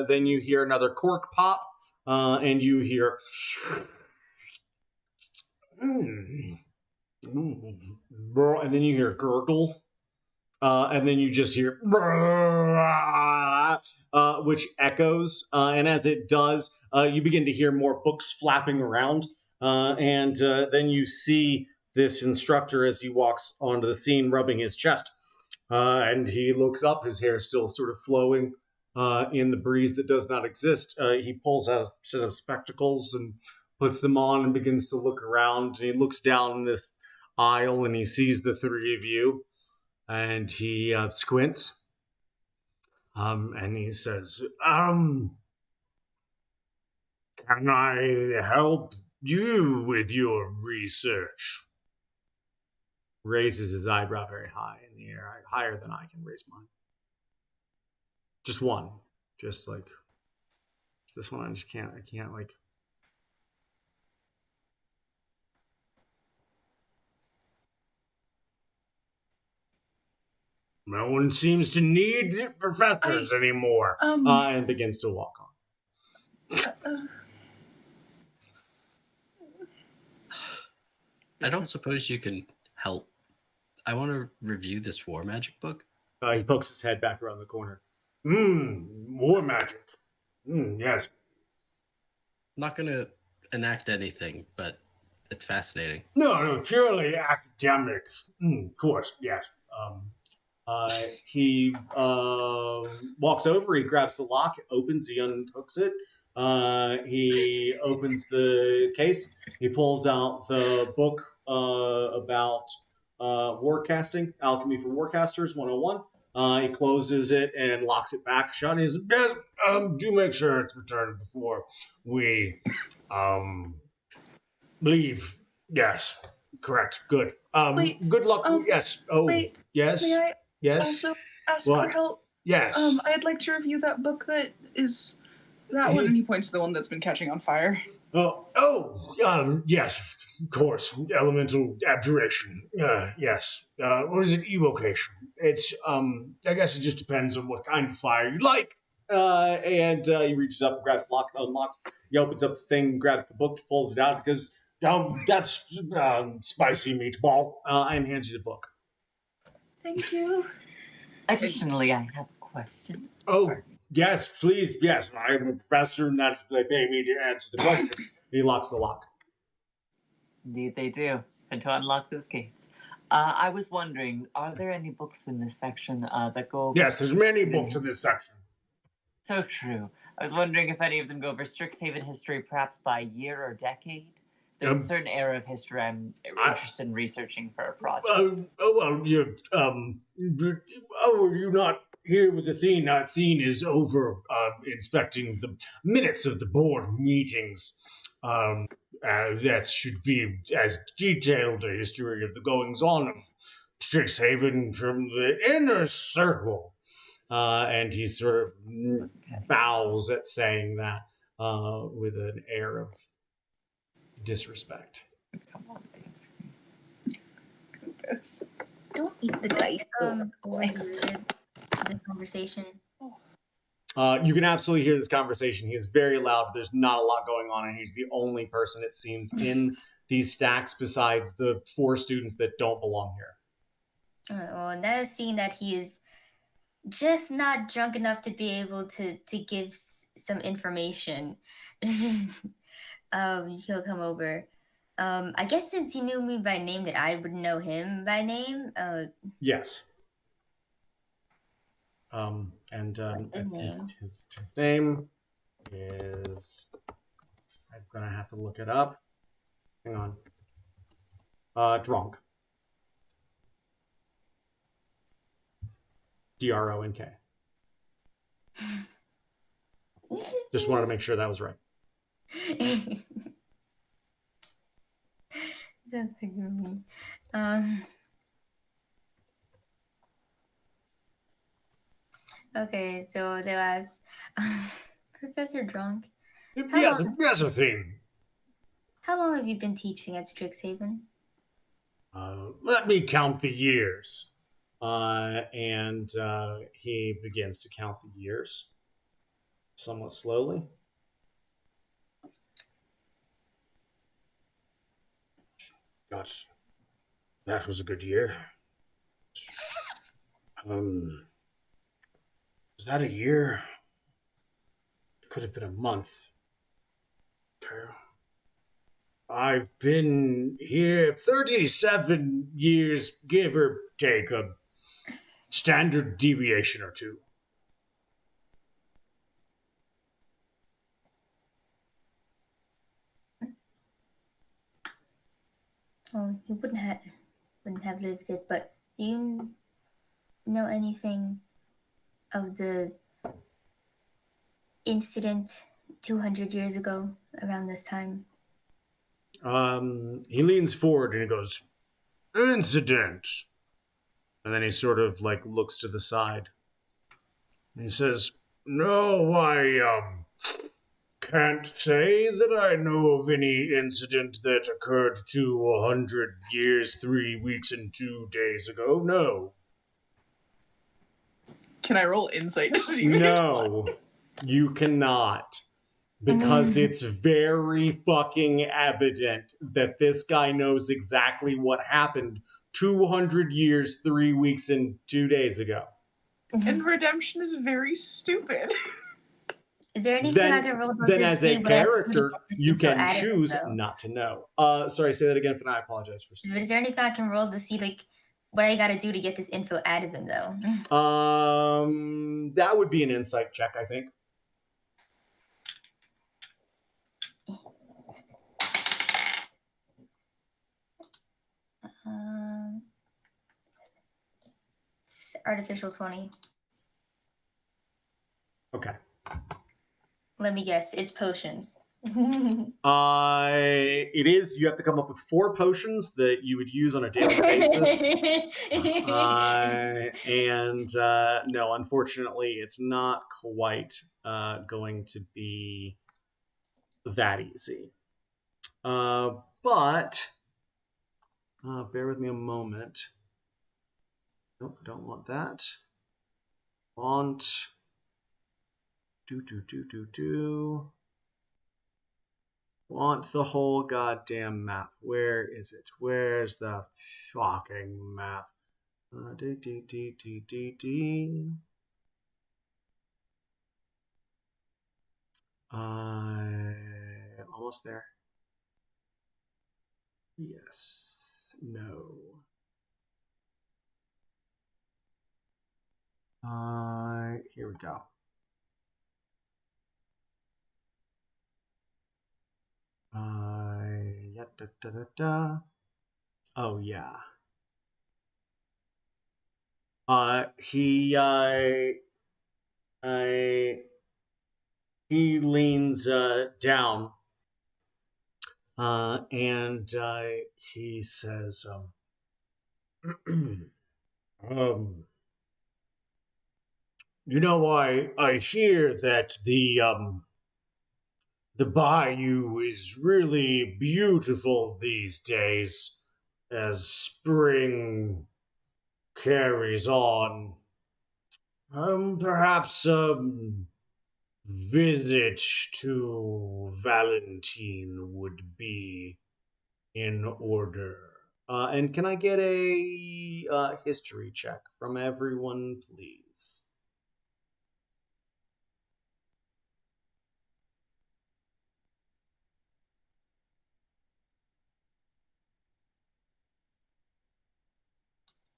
then you hear another cork pop, and you hear, and then you hear gurgle, and then you just hear, which echoes, and as it does, you begin to hear more books flapping around, and then you see this instructor as he walks onto the scene rubbing his chest, and he looks up, his hair still sort of flowing, in the breeze that does not exist. He pulls out a set of spectacles and puts them on and begins to look around. And he looks down this aisle and he sees the three of you, and he squints. And he says, can I help you with your research? Raises his eyebrow very high in the air, higher than I can raise mine. Just one. Just like this one, I can't like. No one seems to need professors anymore. And begins to walk on. I don't suppose you can help. I want to review this war magic book. He pokes his head back around the corner. War magic. Yes. I'm not going to enact anything, but it's fascinating. No, purely academic. Of course, yes. He walks over, he grabs the lock, opens, he unhooks it. He opens the case, he pulls out the book about warcasting, Alchemy for Warcasters 101. He closes it and locks it back shut. And he says, yes, do make sure it's returned before we leave. Yes, correct. Good. Wait, good luck. Yes. Oh, wait, yes. may I Yes. also ask What? for help? Yes. I'd like to review that book that is that one, and he points to the one that's been catching on fire. Yes, of course. Elemental abjuration. Yes. What is it? Evocation. It's, I guess it just depends on what kind of fire you like. And he reaches up and grabs the lock, unlocks. He opens up the thing, grabs the book, pulls it out because, that's spicy meatball. And hands you the book. Thank you. Additionally, I have a question. Oh, yes, please, yes. I'm a professor, and that's they pay me to answer the questions. He locks the lock. Indeed, they do. And to unlock this gate. I was wondering, are there any books in this section that go over... Yes, there's many books in this section. So true. I was wondering if any of them go over Strixhaven history, perhaps by year or decade. There's a certain era of history I'm interested in researching for a project. You're not here with Athene. Athene is over inspecting the minutes of the board meetings. That should be as detailed a history of the goings-on of Strixhaven from the inner circle. And he sort of bows at saying that with an air of disrespect. Come on, Yes. Don't eat the dice. Overhear the conversation. You can absolutely hear this conversation. He's very loud. There's not a lot going on, and he's the only person, it seems, in these stacks besides the 4 students that don't belong here. Well, that is seeing that he is just not drunk enough to be able to give some information. He'll come over. I guess since he knew me by name, that I would know him by name. Yes. His name is. I'm gonna have to look it up. Hang on. Drunk. Dronk. Just wanted to make sure that was right. That's a good one. Okay, so there was Professor Drunk. Yes, Athene. How long have you been teaching at Strixhaven? Let me count the years. And he begins to count the years somewhat slowly. Gosh, that was a good year. Was that a year? It could have been a month. Okay. I've been here 37 years, give or take a standard deviation or two. Well, you wouldn't have lived it, but do you know anything of the incident 200 years ago around this time? He leans forward and he goes, "Incident," and then he sort of like looks to the side. And he says, "No, I can't say that I know of any incident that occurred 200 years, 3 weeks, and 2 days ago. No." Can I roll insight to see? No, you cannot. Because it's very fucking evident that this guy knows exactly what happened 200 years, 3 weeks, and 2 days ago. And redemption is very stupid. Is there anything I can roll Then to as see a what I have to do to character, get this you info can out of him, choose though? not to know. Sorry, say that again, and I apologize for But is there anything I can roll to see like what I gotta do to get this info out of him, though? That would be an insight check, I think. It's artificial 20. Okay. Let me guess. It's potions. It is. You have to come up with 4 potions that you would use on a daily basis. No, unfortunately, it's not quite going to be that easy. But bear with me a moment. Nope, I don't want that. Want want the whole goddamn map. Where is it? Where's the fucking map? Almost there. Yes. No. Here we go. Oh yeah. He leans down and he says, you know, I hear that the bayou is really beautiful these days as spring carries on. Perhaps visit to Valentine would be in order. And can I get a history check from everyone, please?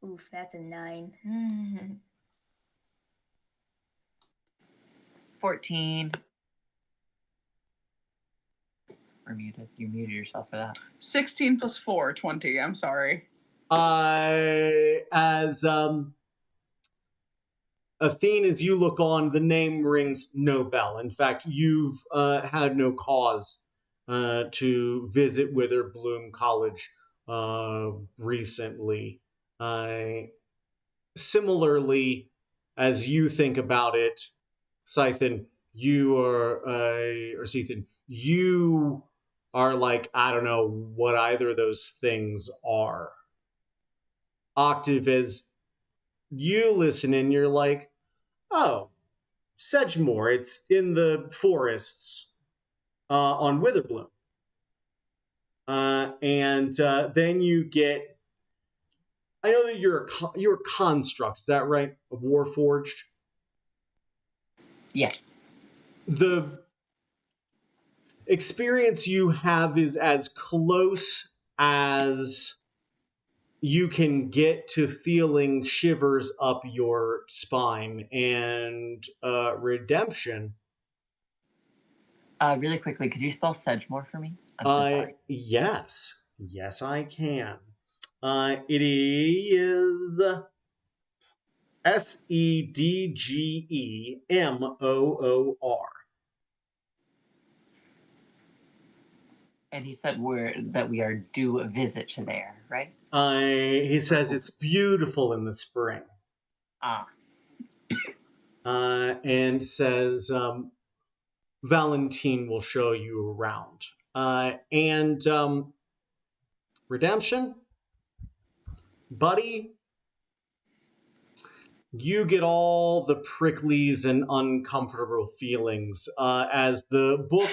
Oof, that's a 9. 14. Or muted. You muted yourself for that. 16 plus 4, 20. I'm sorry. As Athene, as you look on, the name rings no bell. In fact, you've had no cause to visit Witherbloom College recently. Similarly, as you think about it, Scythen, you are like, I don't know what either of those things are. Octave, as you listen and you're like, oh, Sedgemoor, it's in the forests on Witherbloom. Then you get, I know that you're a construct, is that right? A Warforged? Yes. The experience you have is as close as you can get to feeling shivers up your spine. And redemption. Really quickly, could you spell Sedgemoor for me? I'm so sorry. Yes. Yes, I can. It is Sedgemoor. And he said that we are due a visit to there, right? He says it's beautiful in the spring. Ah. And says Valentine will show you around. And Redemption, buddy, you get all the pricklies and uncomfortable feelings as the book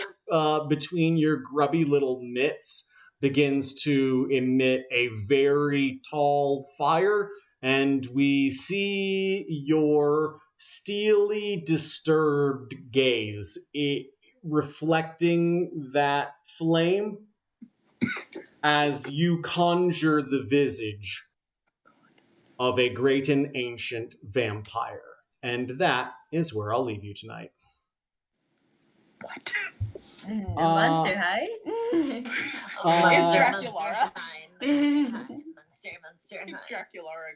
between your grubby little mitts begins to emit a very tall fire, and we see your steely, disturbed gaze reflecting that flame as you conjure the visage of a great and ancient vampire. And that is where I'll leave you tonight. What? Monster High? It's Draculara. Monster It's Draculara,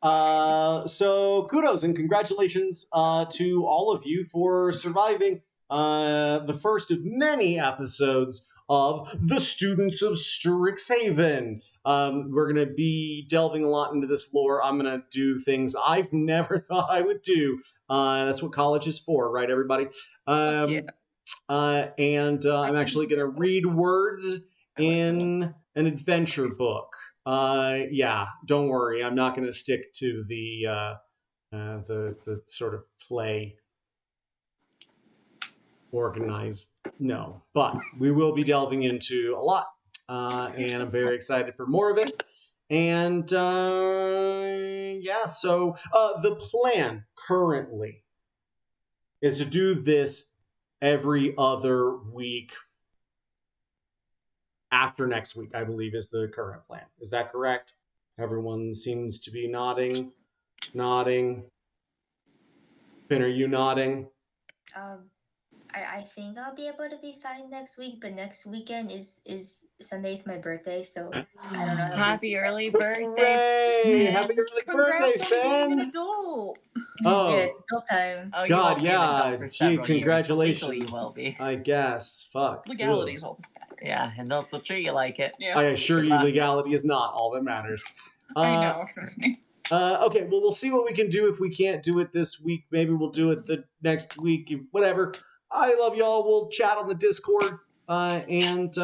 guys. So kudos and congratulations to all of you for surviving the first of many episodes of the Students of Strixhaven. We're going to be delving a lot into this lore. I'm going to do things I've never thought I would do. That's what college is for, right, everybody? Yeah. And I'm actually going to read words in an adventure book. Yeah, don't worry. I'm not going to stick to the sort of play organized. No, but we will be delving into a lot, and I'm very excited for more of it. And yeah, so the plan currently is to do this every other week after next week, I believe, is the current plan. Is that correct? Everyone seems to be nodding. Finn, are you nodding? I think I'll be able to be fine next week, but next weekend is Sunday's my birthday, so I don't know. Happy early birthday! Hooray! Happy early birthday, Congrats on being an Finn! adult. Oh, Yeah, it's adult time. Oh, you God, won't be an adult yeah. for Gee, several years, but congratulations. legally you will be. I guess. Fuck. Legality's Ugh. all that matters. Yeah, and they'll treat you like it. Yeah. I assure Good you, luck. legality is not all that matters. I know, trust me. Okay, well, we'll see what we can do. If we can't do it this week, maybe we'll do it the next week, whatever. I love y'all. We'll chat on the Discord, and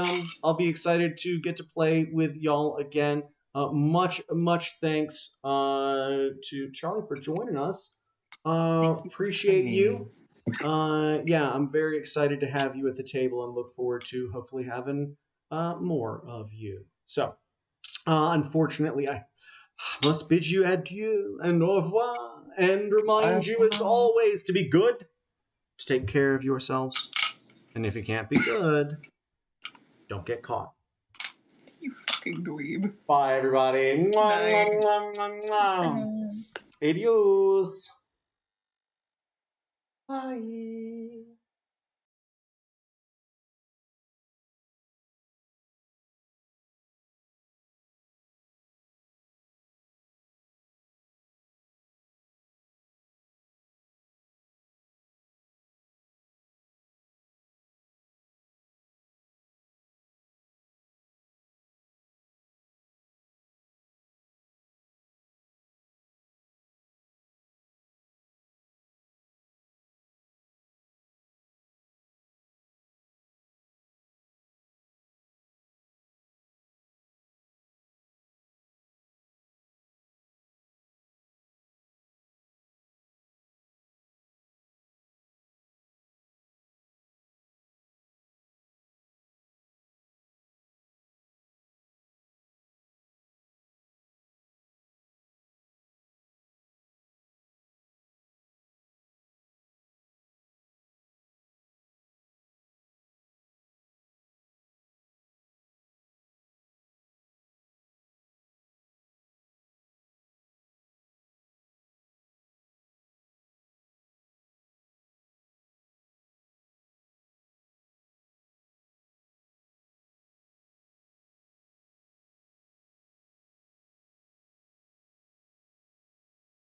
I'll be excited to get to play with y'all again. Much thanks to Charlie for joining us. Appreciate you. Yeah, I'm very excited to have you at the table and look forward to hopefully having more of you. So, unfortunately, I must bid you adieu and au revoir and remind you as always to be good, to take care of yourselves, and if you can't be good, don't get caught. You fucking dweeb. Bye, everybody. Mwah, Night. mwah, mwah, mwah. Adios. Bye.